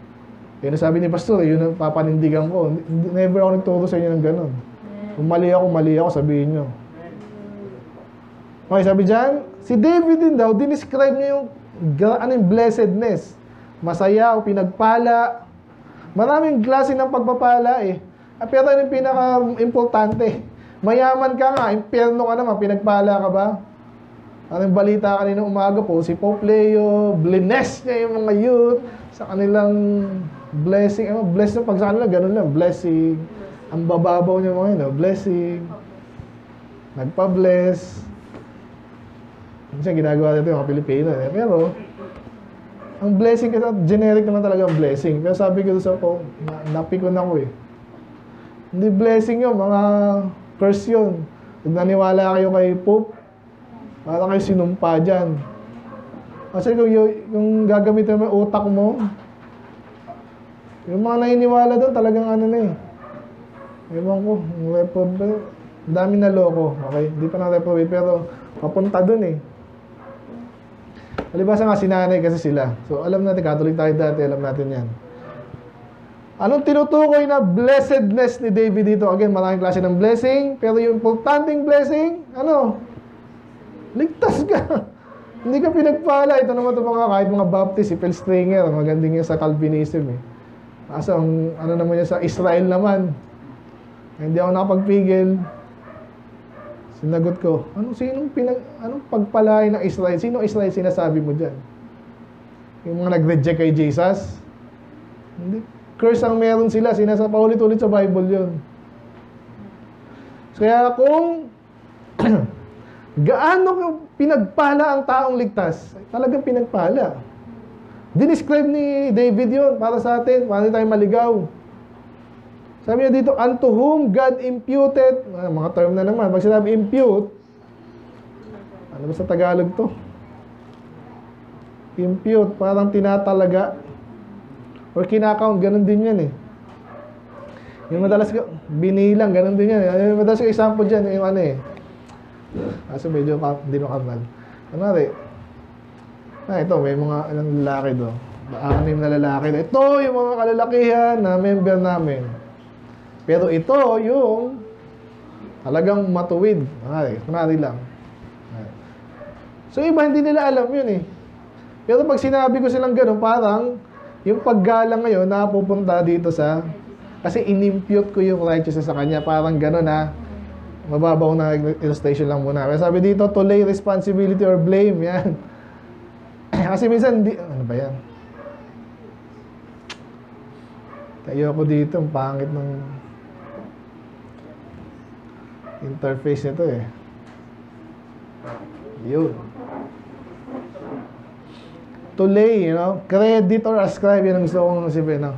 Yun ang sabi ni Pastor, yun ang papanindigan ko. Never ako nagturo sa inyo ng ganun. Kung mali ako, sabihin niyo. Okay, sabi dyan, si David din daw, dinescribe niya yung blessedness. Masaya o pinagpala. Maraming klase ng pagpapala eh. Pero ano yung pinaka-importante? Mayaman ka nga, impyerno ka naman, pinagpala ka ba? Anong balita kanina umaga po, si Pope Leo, bless niya yung mga youth sa kanilang blessing. Bless na pag sa kanila, ganun lang, blessing. Ang bababaw niya mga yun, blessing. Nagpa-bless. Minsan ginagawa nito yung mga Pilipino. Pero, ang blessing kasi, generic naman talaga ang blessing. Pero sabi ko sa ko, napikon ako eh. Hindi blessing yun, mga curse yun. Pag naniwala kayo kay Pope, para kayo sinumpa dyan. Kasi kung gagamitin mo yung utak mo, yung mga naniniwala doon talagang ano na eh. Ewan ko, dami na loko, okay? Hindi pa na-reprobate, pero papunta doon eh. Alibasa nga sinanay kasi sila. So alam natin, Catholic tayo dati, alam natin yan. Anong tinutukoy na blessedness ni David dito? Again, maraming klase ng blessing, pero yung importanteng blessing, ano? Ligtas ka. Hindi ka pinagpala. Ito naman ito kahit mga Baptist, si Phil Stringer, magandang yan sa Calvinism eh. Kaso, ano naman yan sa Israel naman. Hindi ako nakapagpigil. Sinagot ko, anong pagpalain ng Israel? Sino Israel sinasabi mo dyan? Yung mga nag-reject kay Jesus? Hindi. Curse ang meron sila. Paulit-ulit sa Bible yun. Kaya kung gaano pinagpala ang taong ligtas, talagang pinagpala. Dinescribe ni David yun para sa atin, para tayo maligaw. Sabi niya dito, unto whom God imputed, mga term na naman, pag sinabi impute, ano ba sa Tagalog to? Impute, parang tinatalaga, or kinakount, ganun din yan eh. Yung madalas ko, binilang, ganun din yan eh. Yung madalas ko example dyan, yung ano eh. Kasi medyo hindi no karnal. Kunwari, ito, may mga ilang lalaki do. 6 na lalaki. Ito yung mga kalalakihan na member namin. Pero ito yung talagang matuwid. Kunwari lang. So iba, hindi nila alam yun eh. Pero pag sinabi ko silang gano'n, parang yung paggalang ngayon napupunta dito sa, kasi inimpute ko yung righteousness sa kanya. Parang gano'n na, mababaw na illustration lang muna. Kaya sabi dito, to lay responsibility or blame. Yan. Kasi minsan, ano ba yan? Tayo ako dito, ang pangit ng interface nito eh. Yun. To lay, credit or ascribe, yan ang gusto kong sabihin.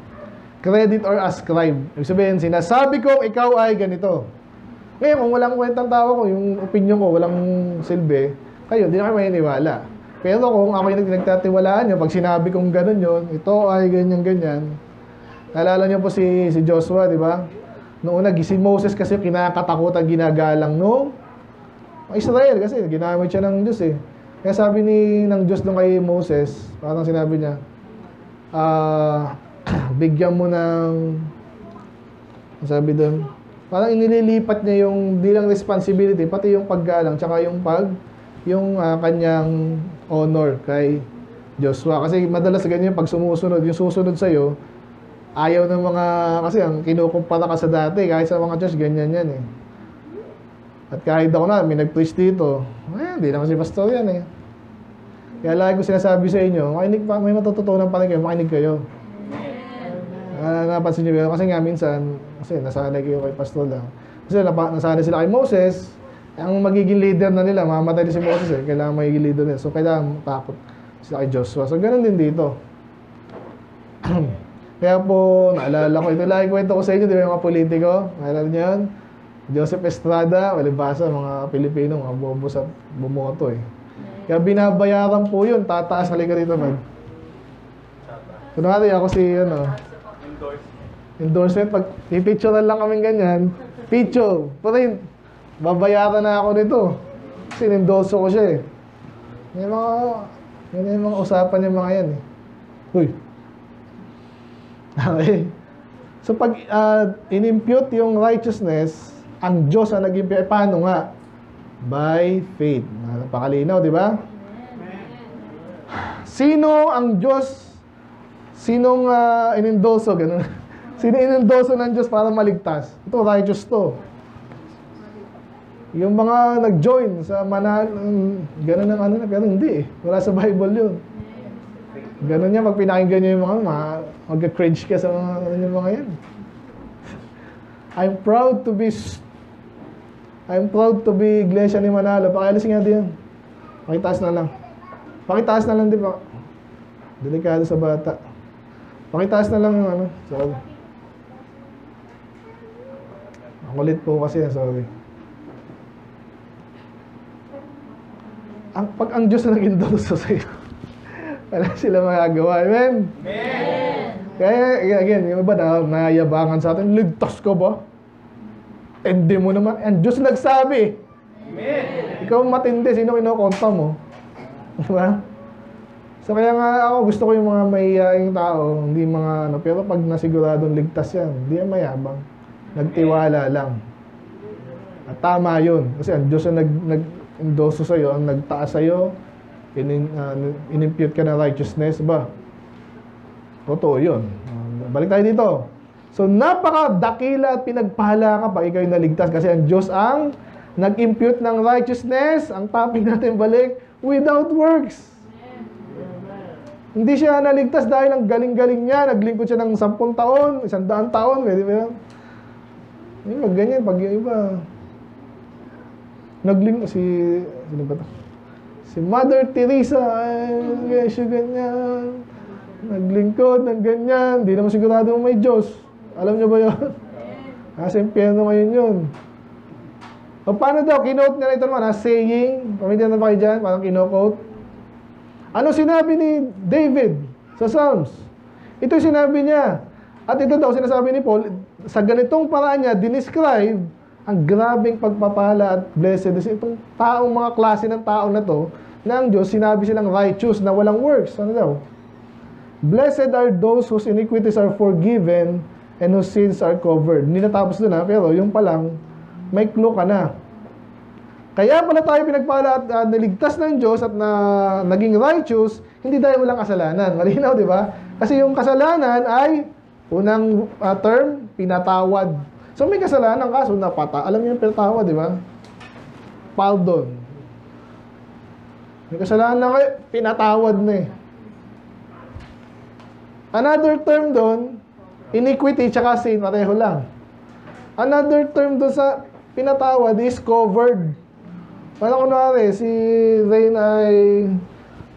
Credit or ascribe. Ibig sabihin, sinasabi kong ikaw ay ganito. Ngayon, kung walang kwentang tawa ko, yung opinion ko, walang silbi, kayo, hindi na kayo maniniwala. Pero kung ako yung nagtatiwalaan nyo, pag sinabi kong gano'n yun, ito ay ganyan-ganyan. Naalala nyo po si Joshua, di ba? Noong una, si Moses kasi kinakatakutan, ginagalang no Israel kasi ginamit siya ng Diyos eh. Kaya sabi ng Diyos doon kay Moses, parang sinabi niya, bigyan mo ng, sabi doon, parang inililipat niya yung di lang responsibility, pati yung paggalang, tsaka yung kanyang honor kay Joshua. Kasi madalas ganyan pag sumusunod, yung susunod sa'yo, ayaw ng mga, kasi ang kinukumpara ka sa dati, kahit sa mga church, ganyan yan eh. At kahit ako na, may nag-preach dito, hindi naman si pastor yan eh. Kaya lagi ko sinasabi sa inyo, may matututunan pa rin kayo, makinig kayo. Napansin nyo, kasi nga minsan, kasi nasanay kayo kay pastor lang. Kasi nasanay sila kay Moses, ang magiging leader na nila, mamatay din si Moses eh, kailangan magiging leader nila. So, kailangan takot sila kay Joshua. So, ganun din dito. Kaya po, naalala ko, ito lagi kwento ko sa inyo, di ba yung mga politiko? Naalala nyo yun? Joseph Estrada, walibasa, mga Pilipino, mga bobo sa bumoto eh. Kaya binabayaran po yun, tataas halika rito man. Kunwari ako si, endorsement, pag pipicturean lang kaming ganyan, picture, print, babayaran na ako nito. Kasi nindorso ko siya eh. May mga usapan yung mga yan eh. Uy. Okay. So pag inimpute yung righteousness, ang Diyos ang nag-impute, paano nga? By faith. Napakalinaw, di ba? Sino ang Diyos? Sinong inendorso? Ganun. Sino inendorso ng Diyos para maligtas? Ito, righteous to. Yung mga nag-join sa ganun ang pero hindi eh. Wala sa Bible yun. Ganun yan, pag pinakinggan nyo yung mga mag-cringe ka sa mga yan. I'm proud to be Iglesia ni Manalo. Pakialis nga din. Pakitaas na lang. Pakitaas na lang din pa. Delikado sa bata. Pakitaas na lang yung ano. Sorry. Ang kulit po kasi, sorry. Pag ang Diyos na nag-endorso sa'yo, wala sila magagawa. Amen? Amen. Kaya, again, yung iba na nayabangan sa atin, ligtas ka ba? Hindi mo naman. Ang Diyos nagsabi. Amen. Ikaw matindi, sino kinukonta mo? Diba? So kaya nga ako gusto ko yung mga mahihaing tao, hindi mga ano, pero pag nasiguradong ligtas yan, hindi yan mayabang. Nagtiwala lang. At tama yun. Kasi ang Diyos na nag-endorso sa'yo, ang nagtaas sa'yo, in-impute ka ng righteousness ba? Totoo yun. Balik tayo dito. So napakadakila at pinagpahala ka pag ikaw yung naligtas kasi ang Diyos ang nag-impute ng righteousness, ang topic natin balik, without works. Hindi siya naligtas dahil ang galing-galing niya, naglingkod siya ng 10 taon, 100 taon, pwede ba yan? Yung ganyan, pag yung iba, sino ba ito? Si Mother Teresa, ay, siya ganyan, naglingkod ng ganyan, di naman sigurado may Diyos. Alam niyo ba yun? Nasa impyerno ngayon yun. O paano daw? Kinote niya na ito naman, saying, pamitin na ba kayo dyan? Parang kinoquote. Ano sinabi ni David sa Psalms? Ito yung sinabi niya. At ito daw, sinasabi ni Paul, sa ganitong paraan niya, dinescribe ang grabing pagpapala at blessed. Itong taong, mga klase ng taong na to, na ang Diyos, sinabi silang righteous na walang works. Ano daw? Blessed are those whose iniquities are forgiven and whose sins are covered. Hindi natapos doon ha, pero yung palang, may clue ka na. Kaya pala tayo pinagpala at niligtas ng Diyos at naging righteous, hindi dahil walang kasalanan. Malinaw, di ba? Kasi yung kasalanan ay, unang term, pinatawad. So may kasalanan kaso alam niyo yung pinatawad, di ba? Pardon. May kasalanan na kayo, pinatawad na eh. Another term doon, iniquity tsaka sin, pareho lang. Another term doon sa pinatawad is covered. Parang kunwari, si Rain ay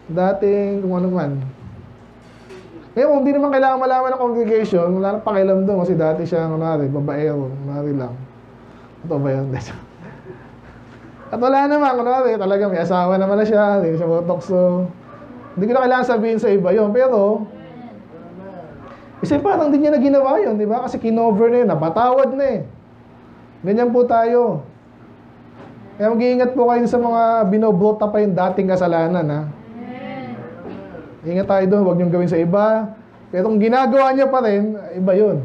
dating kung ano man. Ngayon, kung hindi naman kailangan malaman ng congregation, wala nang pakialam doon kasi dati siya, kunwari, babaero, kunwari lang. Ito ba yun? At wala naman, kunwari, talaga may asawa naman na siya, hindi siya botokso. Hindi ko na kailangan sabihin sa iba yun, pero kasi parang hindi niya na ginawa yun, di ba? Kasi kinover na yun, napatawad na eh. Ganyan po tayo. Kaya mag-iingat po kayo sa mga binobrota pa yung dating kasalanan, ha? Ingat tayo doon, huwag niyong gawin sa iba. Pero kung ginagawa niya pa rin, iba yun.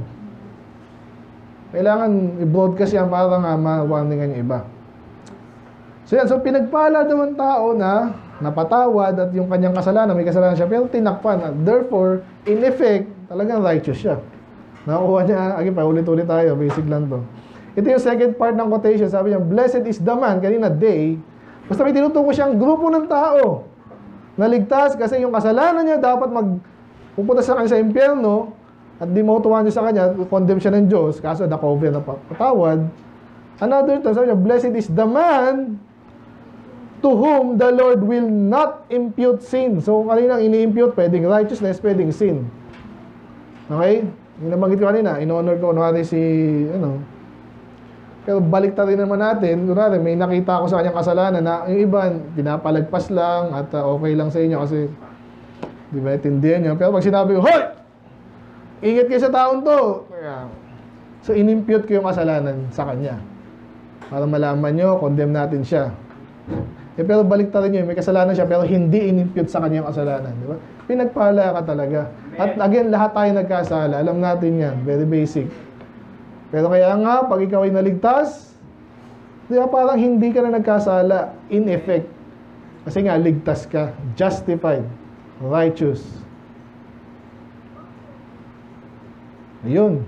Kailangan i-broadcast yan para nga ma-warningan yung iba. So yan, so pinagpala daw ang tao na napatawad at yung kanyang kasalanan, may kasalanan siya, pero tinakpan. At therefore, in effect, talagang righteous siya. Nakuha niya, again, paulit-ulit tayo, basic lang to. Ito yung second part ng quotation. Sabi niya, blessed is the man, kanina day. Basta may tinutukoy siyang grupo ng tao. Naligtas kasi yung kasalanan niya dapat pupunta sa kanya sa impyerno at di mautuwan niya sa kanya, condemn siya ng Diyos, kaso na-cover na patawad. Another time, sabi niya, blessed is the man to whom the Lord will not impute sin. So, kanina ini-impute, pwedeng righteousness, pwedeng sin. Okay? Yung nabanggit ko kanina, in-honor ko, kunwari si, pero baliktad rin naman natin, kunwari, may nakita ko sa kanyang kasalanan na yung iba, pinapalagpas lang at okay lang sa inyo kasi, di ba, itindihan nyo. Pero pag sinabi ko, hoy! Ingat kayo sa taon to! So, in-impute ko yung kasalanan sa kanya. Para malaman nyo, condemn natin siya. Pero baliktad rin nyo, may kasalanan siya, pero hindi in-impute sa kanyang kasalanan. Di ba? Pinagpala ka talaga. At again, lahat tayo nagkasala. Alam natin yan. Very basic. Pero kaya nga, pag ikaw ay naligtas, di ba, parang hindi ka na nagkasala. In effect. Kasi nga, ligtas ka. Justified. Righteous. Ayun.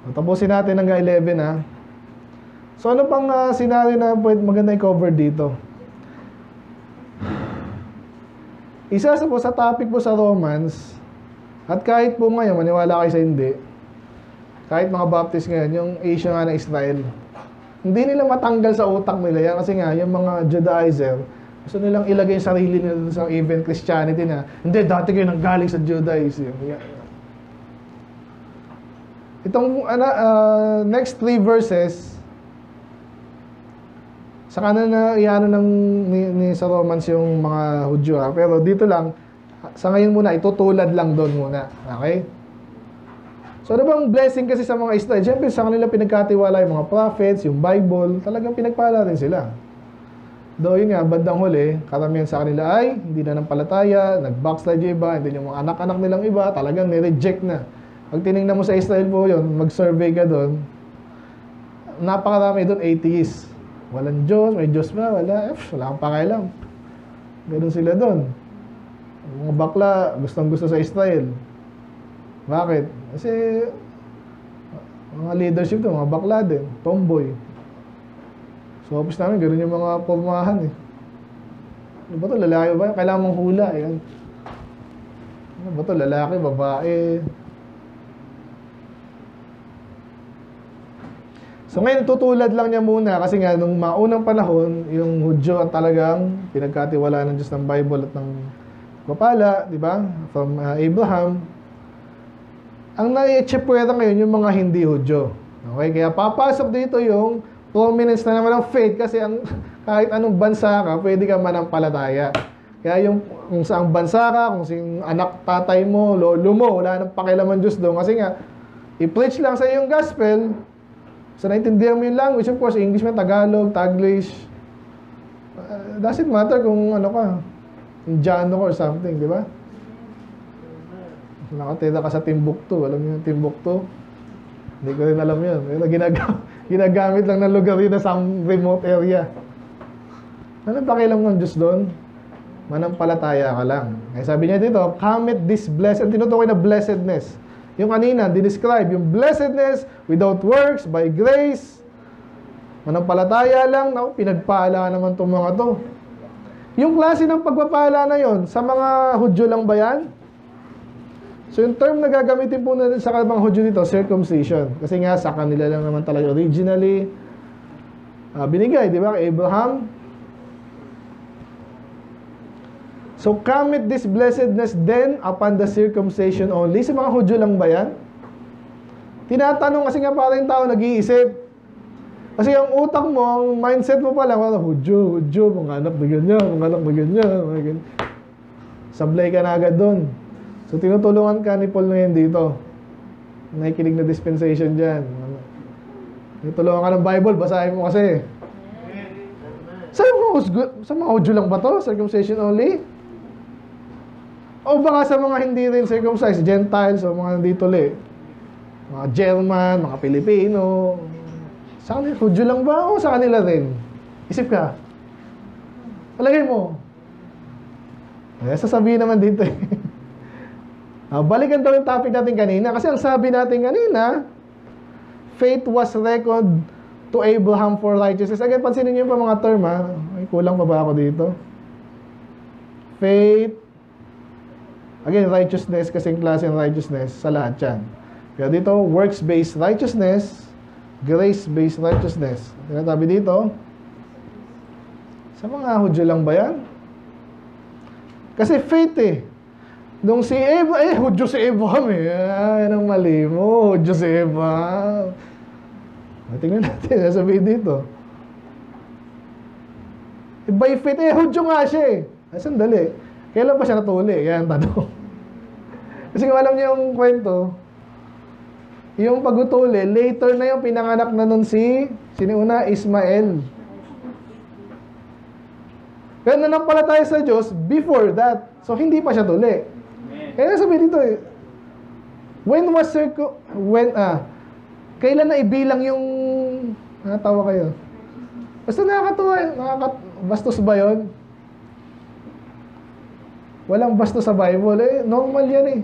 Tapusin natin hanggang 11, ha. So, ano pang scenario na maganda i-cover dito? Isa po sa topic po sa Romans, at kahit po ngayon, maniwala kayo sa hindi, kahit mga Baptist ngayon, yung issue nga ng Israel. Hindi nila matanggal sa utak nila yan kasi nga, yung mga Judaizer, gusto nilang ilagay yung sarili nila sa even Christianity na, hindi, dati kayo nanggaling sa Judaism. Itong next 3 verses, saka na iano ni sa Romans yung mga Hudyo. Pero dito lang, sa ngayon muna, itutulad lang doon muna. Okay? So, ano bang blessing kasi sa mga Israel? Siyempre, sa kanila pinagkatiwala yung mga prophets, yung Bible, talagang pinagpala rin sila. Though yun nga, bandang huli, karamihan sa kanila ay hindi na nampalataya, nag-backslide yung iba, hindi yung mga anak-anak nilang iba, talagang nireject na. Pag tinignan mo sa Israel po yun, mag-survey ka doon, napakarami doon, atheist. Walang Diyos, may Diyos ba? Wala kang pakialam. Ganun sila doon. Mga bakla, gustong-gusto sa Israel. Bakit? Kasi mga leadership doon, mga bakla din, tomboy. So, office namin, ganoon yung mga pormahan eh. Ano ba ito? Lalaki ba? Kailangan mong hula. Yan. Ano ba ito? Lalaki, babae. So, ngayon, tutulad lang niya muna kasi nga, nung mga unang panahon, yung Hudyo ang talagang pinagkatiwala ng Diyos ng Bible at ng papala, di ba? From Abraham. Ang nai-chepwera ngayon yung mga hindi Hudyo. Okay? Kaya papasok dito yung prominence na naman ng faith kasi kahit anong bansa ka, pwede ka manampalataya. Kaya yung kung saang bansa ka, kung sing anak, tatay mo, lolo mo, wala nang pakialaman Diyos doon. Kasi nga, i-preach lang sa iyo yung gospel, so naintindihan mo yung language, of course, English man, Tagalog, Taglish. Doesn't matter kung ano ka, Indiano or something, di ba? Nakatira ka sa Timbuktu. Alam niyo yung Timbuktu? Hindi ko rin alam yun. Pero ginagamit lang ng lugar yun na sa remote area. Ano ba kailang ng Diyos doon? Manampalataya ka lang. Kaya sabi niya dito, commit this blessed, tinutukoy na blessedness. Yung kanina, dinescribe yung blessedness without works, by grace. Manampalataya lang, pinagpala naman itong mga to. Yung klase ng pagpapala na yon, sa mga Hudyo lang ba yan? So yung term na gagamitin po natin sa mga Hudyo dito, circumcision. Kasi nga sa kanila lang naman talaga originally binigay, di ba? Abraham. So commit this blessedness then upon the circumcision only. Sa mga Hudyo lang ba yan? Tinatanong kasi nga para yung tao nag-iisip. Kasi ang utak mo, ang mindset mo pala, Hudyo, mga anak na ganyan, mga anak na ganyan. Sablay ka na agad doon. So, tinutulungan ka ni Paul ngayon dito. Nakikinig na dispensation dyan. Tinutulungan ka ng Bible, basahin mo kasi. Sa mga Hudyo lang ba to? Circumcision only? O baka sa mga hindi rin circumcised, Gentiles, o mga dito ulit. Mga German, mga Pilipino. Sa kanila, Hudyo lang ba? O sa kanila rin? Isip ka. Palagay mo. Sasabihin naman dito eh. Balikan daw yung topic natin kanina. Kasi ang sabi natin kanina, faith was reckoned to Abraham for righteousness. Again, pansinin niyo pa mga term ha. Ay, kulang pa ba ako dito? Faith. Again, righteousness kasing klase ng righteousness sa lahat yan. Kaya dito, works-based righteousness, grace-based righteousness. Tinatabi dito, sa mga Hudyo lang ba yan? Kasi faith eh. Nung si Abraham, Hudyo si Abraham eh. Yan ang mali mo, Hudyo si Abraham. Tingnan natin, sasabihin dito. By faith, Hudyo nga siya eh. Sandali. Kailan pa siya natuli? Yan, tanong. Kasi kung alam niyo yung kwento, yung pagutuli, later na yung pinanganak na nun sino una? Ismael. Pero nanampalataya sa Diyos before that. So, hindi pa siya tuli. Kaya sabi dito eh, kailan na ibilang yung, nakatawa kayo? Basta nakakatuwa, bastos ba yun? Walang bastos sa Bible eh, normal yan eh.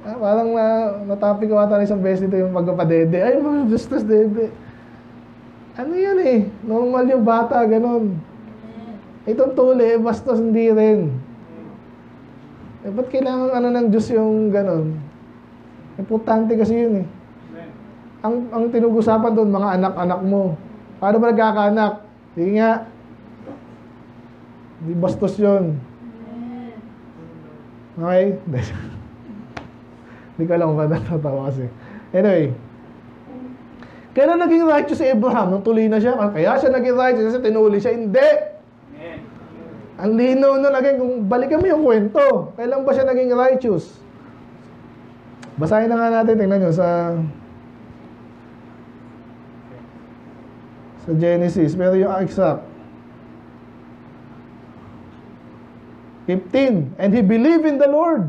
Parang na-topic ko ata isang beses dito yung pagpapadede. Ay, bastos dede. Ano yan eh, normal yung bata, ganun. Itong tuli, bastos hindi rin. Ba't kailangan ng Diyos yung ganon? Importante kasi yun eh. ang tinug-usapan doon, mga anak-anak mo. Paano ba nagkakaanak? Sige nga. Hindi bastos yun. Okay? Hindi ko alam kung ba't natatawa kasi. Anyway. Kailan naging righteous si Abraham? Nung tuloy na siya. Kaya siya naging righteous kasi tinuli siya. Hindi! Ang linaw na naging, kung balikan mo yung kwento. Kailan ba siya naging righteous? Basahin na nga natin. Tingnan nyo sa Genesis. Pero yung exact 15. And he believed in the Lord,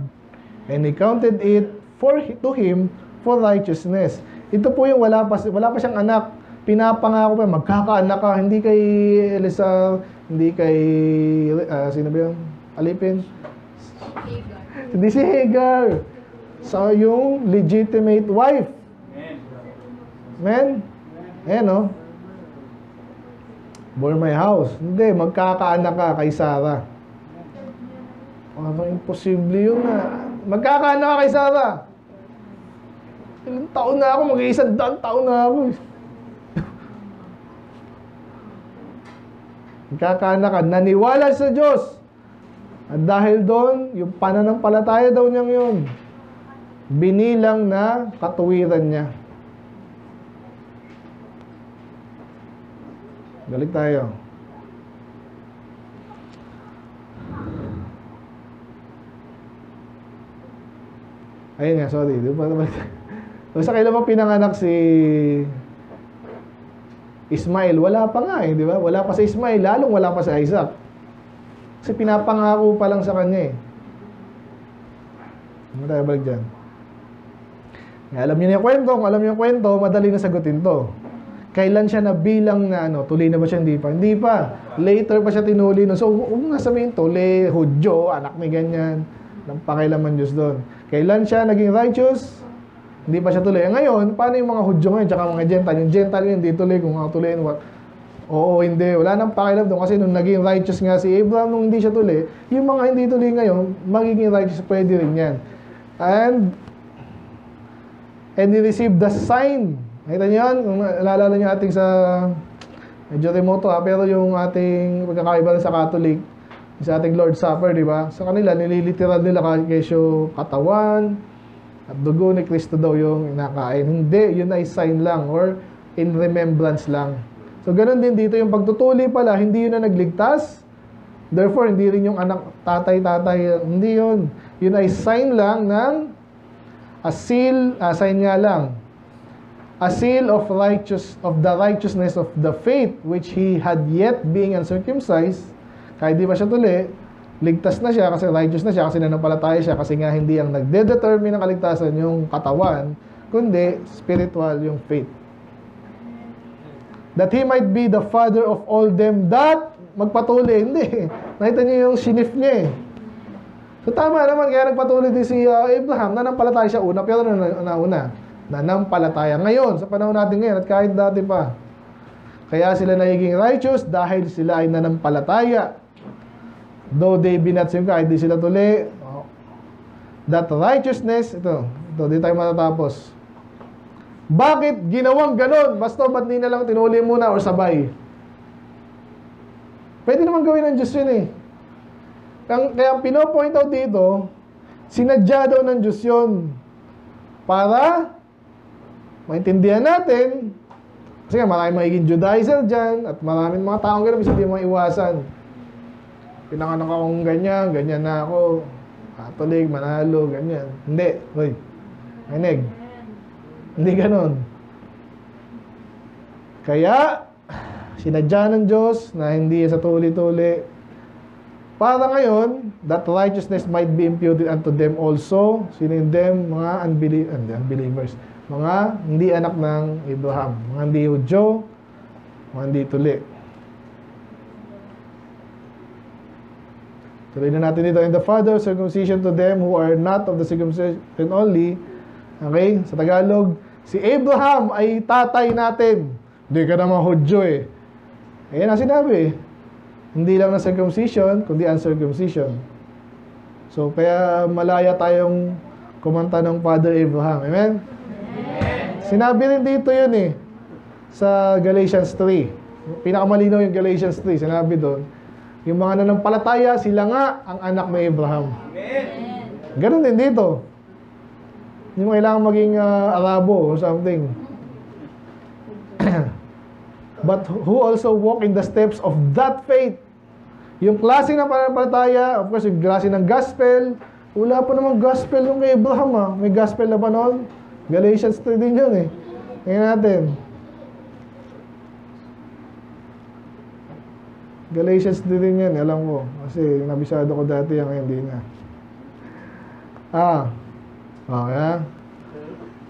and he counted it to him for righteousness. Ito po yung wala pa siyang anak. Pinapangako pa, magkakaanak ka. Hindi kay Elisa, hindi kay, sino ba yun? Alipin? Hindi si Hagar. So, yung legitimate wife. Amen? Ayan, no? Born my house. Hindi, magkakaanak ka kay Sarah. Parang imposible yun na. Magkakaanak ka kay Sarah. Ilang taon na ako, mag-100 taon na ako. Magkakaanak ka, naniwala sa Diyos. At dahil doon, yung pananampalataya daw niyang yun, binilang na katuwiran niya. Balik tayo. Ayun nga, sorry. Sa kailan pa pinanganak si Ismail? Wala pa nga eh, di ba? Wala pa si Ismail, lalong wala pa si Isaac. Kasi pinapangako pa lang sa kanya eh. Ano tayo balik dyan? Alam niyo yung kwento, kung alam niyo yung kwento, madali na sagutin to. Kailan siya nabilang na tuloy na ba siya? Hindi pa. Hindi pa. Later pa siya tinuli. So, kung nga sabihin, tuli, Hudyo, anak ni ganyan. Nang pakailaman Diyos doon. Kailan siya naging righteous? Hindi pa siya tuloy. Ngayon, paano yung mga Hudyo ngayon? Tsaka mga Gentile. Yung Gentile yun, hindi tuloy. Kung mga tuloy, oo, hindi. Wala nang pakialam doon. Kasi nung naging righteous nga si Abraham, nung hindi siya tuloy, yung mga hindi tuloy ngayon, magiging righteous, pwede rin yan. And he received the sign. Nakita niyo yan? Kung naalala niyo ating sa medyo remoto pero yung ating pagkakaiba sa Catholic, sa ating Lord's Supper, di ba? Sa kanila, nililiteral nila kesyo katawan at dugo ni Kristo daw yung inakain. Hindi, yun ay sign lang or in remembrance lang. So, ganun din dito, yung pagtutuli pala, hindi yun na nagligtas. Therefore, hindi rin yung anak, tatay, hindi yun. Yun ay sign lang ng a seal, sign nga lang. A seal of the righteousness of the faith which he had yet being uncircumcised. Kahit di pa siya tuli, ligtas na siya kasi righteous na siya kasi nanampalataya siya kasi nga hindi ang nagde-determine ng kaligtasan yung katawan, kundi spiritual yung faith. That he might be the father of all them that magpatuli. Hindi. Nakita niyo yung sinif niya eh. So tama naman, kaya nagpatuli din si Abraham, nanampalataya siya una, pero nauna, nanampalataya. Ngayon, sa panahon natin ngayon, at kahit dati pa, kaya sila nagiging righteous dahil sila ay nanampalataya. Though they be not saved, kahit di sila tuli, that righteousness, ito, di tayo matatapos. Bakit ginawang ganon? Basta ba't di na lang tinuli muna or sabay? Pwede naman gawin ng Diyos yun eh. Kaya pinopoint out dito, sinadya daw ng Diyos yun para maintindihan natin. Kasi nga maraming magiging Judaizer dyan at maraming mga taong gano'n, hindi mo maiwasan. Pinanganak akong ganyan, ganyan na ako. Katolik, manalo, ganyan. Hindi. Hoy, manig. Hindi gano'n. Kaya, sinadya ng Diyos na hindi sa tuli-tuli. Para ngayon, that righteousness might be imputed unto them also. Sino yung them? Mga unbelievers. Mga hindi anak ng Abraham. Mga hindi Hudyo, mga hindi tuli. Tuloy na natin dito. And the father of circumcision to them who are not of the circumcision only. Okay? Sa Tagalog, si Abraham ay tatay natin. Hindi ka naman Hudyo eh. Ayan ang sinabi eh. Hindi lang na circumcision, kundi uncircumcision. So, kaya malaya tayong kumanta ng Father Abraham. Amen? Sinabi rin dito yun eh, sa Galatians 3. Pinakamalinaw yung Galatians 3. Sinabi doon, yung mga nanampalataya, sila nga ang anak ni Abraham. Ganun din dito. Hindi mo kailangan maging Arabo or something. But who also walk in the steps of that faith. Yung klase ng pananampalataya, of course, yung klase ng gospel, wala pa namang gospel nung kay Abraham ha. May gospel na ba noon? Galatians 3 din yun eh. Tingnan natin. Galatians 3 din yan, alam ko. Kasi nabisado ko dati yung hindi na. Okay.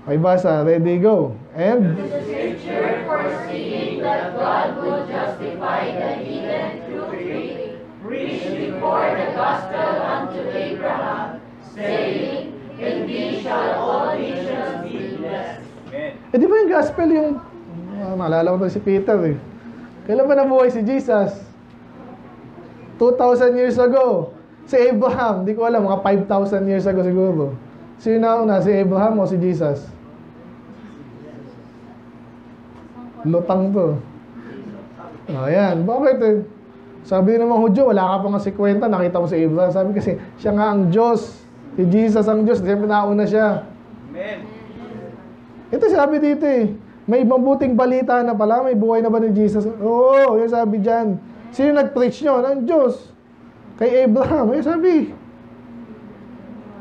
Okay, basa. Ready, go. And? The scripture foreseeing that God would justify the heathen through faith, preached before the gospel unto Abraham, saying, in thee shall all nations be blessed. Di ba yung gospel yung... naalala ko to si Peter eh. Kailan ba nabuhay si Jesus? 2,000 years ago. Si Abraham, di ko alam, mga 5,000 years ago siguro. Sino nauna, si Abraham o si Jesus? Lutang to. Ayan, bakit eh? Sabi ng mga Hudyo, wala ka pa nga 50, nakita mo si Abraham. Sabi kasi, siya nga ang Diyos. Si Jesus ang Diyos, siyempre nauna siya. Amen. Ito sabi dito eh, may mabuting balita na pala, may buhay na ba ni Jesus? Oo, yung sabi dyan. Sino nag-preach nyo? Ang Diyos. Kay Abraham, yung sabi.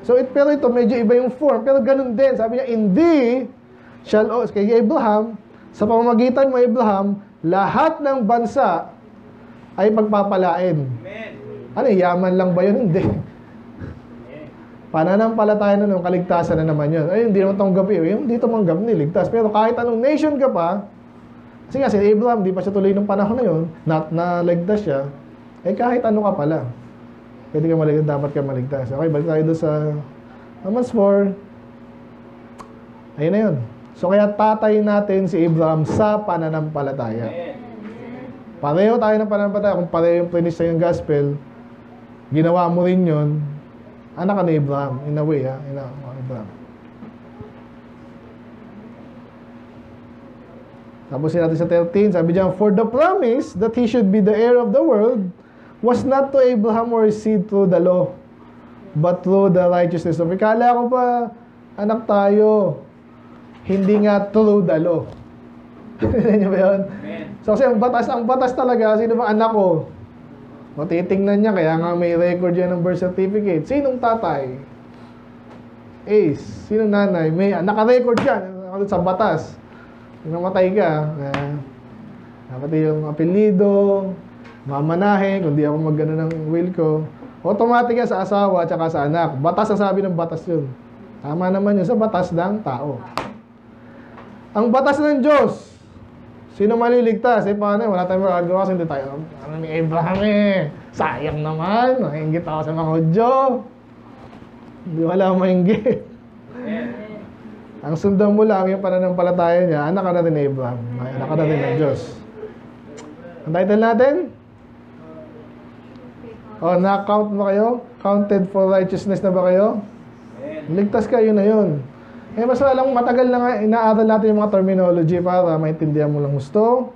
So, pero ito, medyo iba yung form. Pero ganun din. Sabi niya, hindi shall, kay Abraham, sa pamamagitan mo, Abraham, lahat ng bansa ay pagpapalain. Amen. Ano, yaman lang ba yun? Hindi. Pananampalataya na nung kaligtasan na naman yun. Ay, hindi naman tanggap yun. Hindi tumanggap, niligtas. Pero kahit anong nation ka pa, kasi nga si Abraham, di pa siya tuloy ng panahon na yun, naligtas siya, eh kahit ano ka pala, pwede ka maligtas, dapat ka maligtas. Okay, balik tayo doon sa Romans 4. Ayun na yun. So kaya tatay natin si Abraham sa pananampalataya. Pareho tayo ng pananampalataya. Kung pareho yung finish sa yung gospel, ginawa mo rin yun, anak ka ni Abraham. In a way, ha? Abraham. Tapos natin sa 13, sabi diyan, for the promise that he should be the heir of the world was not to Abraham or his seed through the law, but through the righteousness of... Ikala ko pa, anak tayo. Hindi nga through the law. Hindi ba yun? So kasi ang batas talaga, sino ba anak ko? O titingnan niya, kaya nga may record yan ng birth certificate. Sinong tatay? Ace. Sinong nanay? May naka-record yan sa batas. Kung namatay ka, dapat yung apelido, mamanahin, kung di ako mag-ano ng will ko, automatic yan sa asawa at saka sa anak. Batas ang sabi ng batas yun. Tama naman yun sa batas ng tao. Ang batas ng Diyos, sino maliligtas? Eh, paano? Wala tayong magagawa kasi hindi tayo. Ano ni Abraham eh? Sayang naman. Mahinggit ako sa mga Hudyo. Hindi wala mahinggit. Ang sundan mo lang yung pananampalataya niya, anak ka na din ni Abraham. Anak ka na din ng Diyos. Ang title natin? Na-count ba kayo? Counted for righteousness na ba kayo? Ligtas kayo na yun. Eh, mas alam, matagal na nga, inaaral natin yung mga terminology para maintindihan mo lang gusto.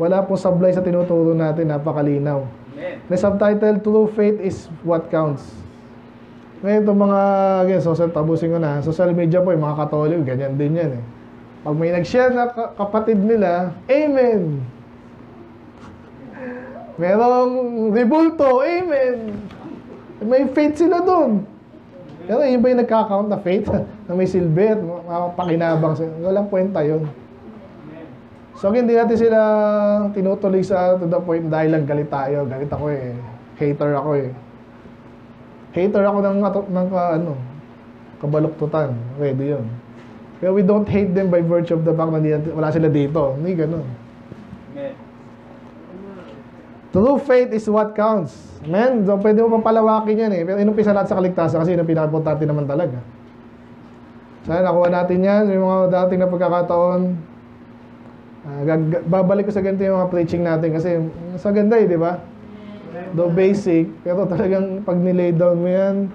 Wala pong sablay sa tinuturo natin, napakalinaw. The subtitle, True Faith is what counts. Ngayon itong mga, social, tabusin ko na, social media po, yung mga Katolik, ganyan din yan eh. Pag may nag-share na kapatid nila, Amen! Merong ribulto, Amen! May faith sila doon. Pero yun ba yung nagka-count na faith na may silbi at pakinabang? Walang kwenta yun. So hindi natin sila tinutuloy sa to the point dahil lang galit tayo. Galit ako eh. Hater ako eh. Hater ako ng kabaluktutan. Pwede yun. Pero we don't hate them by virtue of the fact na wala sila dito. Hindi ganun. True faith is what counts. Amen? So, pwede mo pang palawakin yan eh. Pero inumpisa natin sa kaligtasan kasi yun ang pinaka-importante naman talaga. Sana nakuha natin yan. Yung mga dating na pagkakataon, babalik ko sa ganito yung mga preaching natin kasi sa ganda eh, di ba? Though basic, pero talagang pag nilay down mo yan,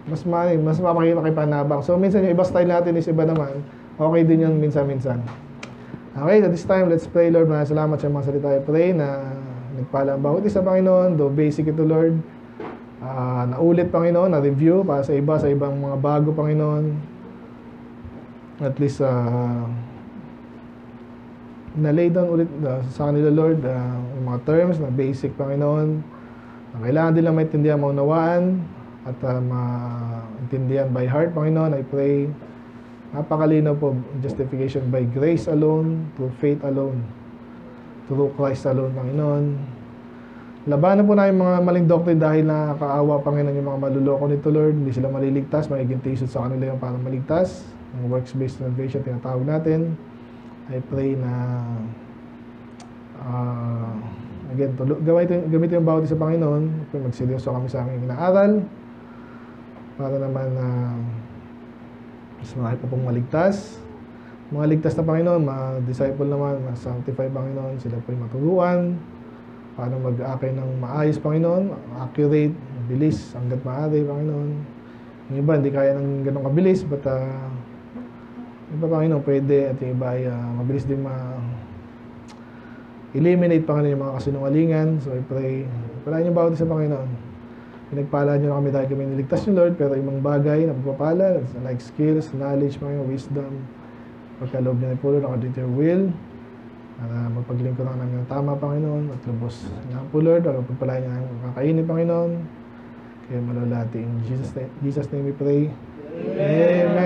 mas mapakita kay panabang. So, minsan yung iba style natin is iba naman. okay din yun minsan-minsan. Okay, at this time, let's pray, Lord. Maraming salamat sa mga salita. I pray na nagpala ang bawat isa, Panginoon, though basic ito, Lord. Naulit, Panginoon, na-review para sa ibang mga bago, Panginoon. At least, na-lay down ulit sa kanila, Lord, yung mga terms na basic, Panginoon. Kailangan din lang maintindihan, maunawaan, at maintindihan by heart, Panginoon. I pray, napakalinaw po, justification by grace alone, through faith alone, through Christ alone, Panginoon. Labanan po namin mga maling doctrine dahil nakakaawa, Panginoon, yung mga maluloko nito, Lord. Hindi sila maliligtas, magiging tisod sa kanila yung parang maligtas. Yung works-based salvation, tinatawag natin. I pray na again, gamitin yung bawat isa, Panginoon. Magseryoso kami sa aming inaaral para naman mas marami pa pong maligtas. Mga ligtas na, Panginoon, ma-disciple naman, ma-sanctify, Panginoon. Sila po yung maturuan paano mag-akay ng maayos, Panginoon, accurate, bilis, hanggat maaari, Panginoon. Yung iba, hindi kaya ng ganong kabilis, but yung iba, Panginoon, pwede, at yung iba ay mabilis din eliminate, Panginoon, yung mga kasinungalingan. So I pray, palain yung bawat isa, Panginoon. Pinagpala nyo na kami dahil kami niligtas nyo, Lord, pero yung mga bagay na pagpapala, like skills, knowledge, Panginoon, wisdom, pagkaloob nyo na po, Lord, according to your will, para mapaglingkod namin ng tama, Panginoon, at lubos na po, Lord, para pagpalain nyo namin kakainin, Panginoon. Kaya malalati, in Jesus name we pray. Amen.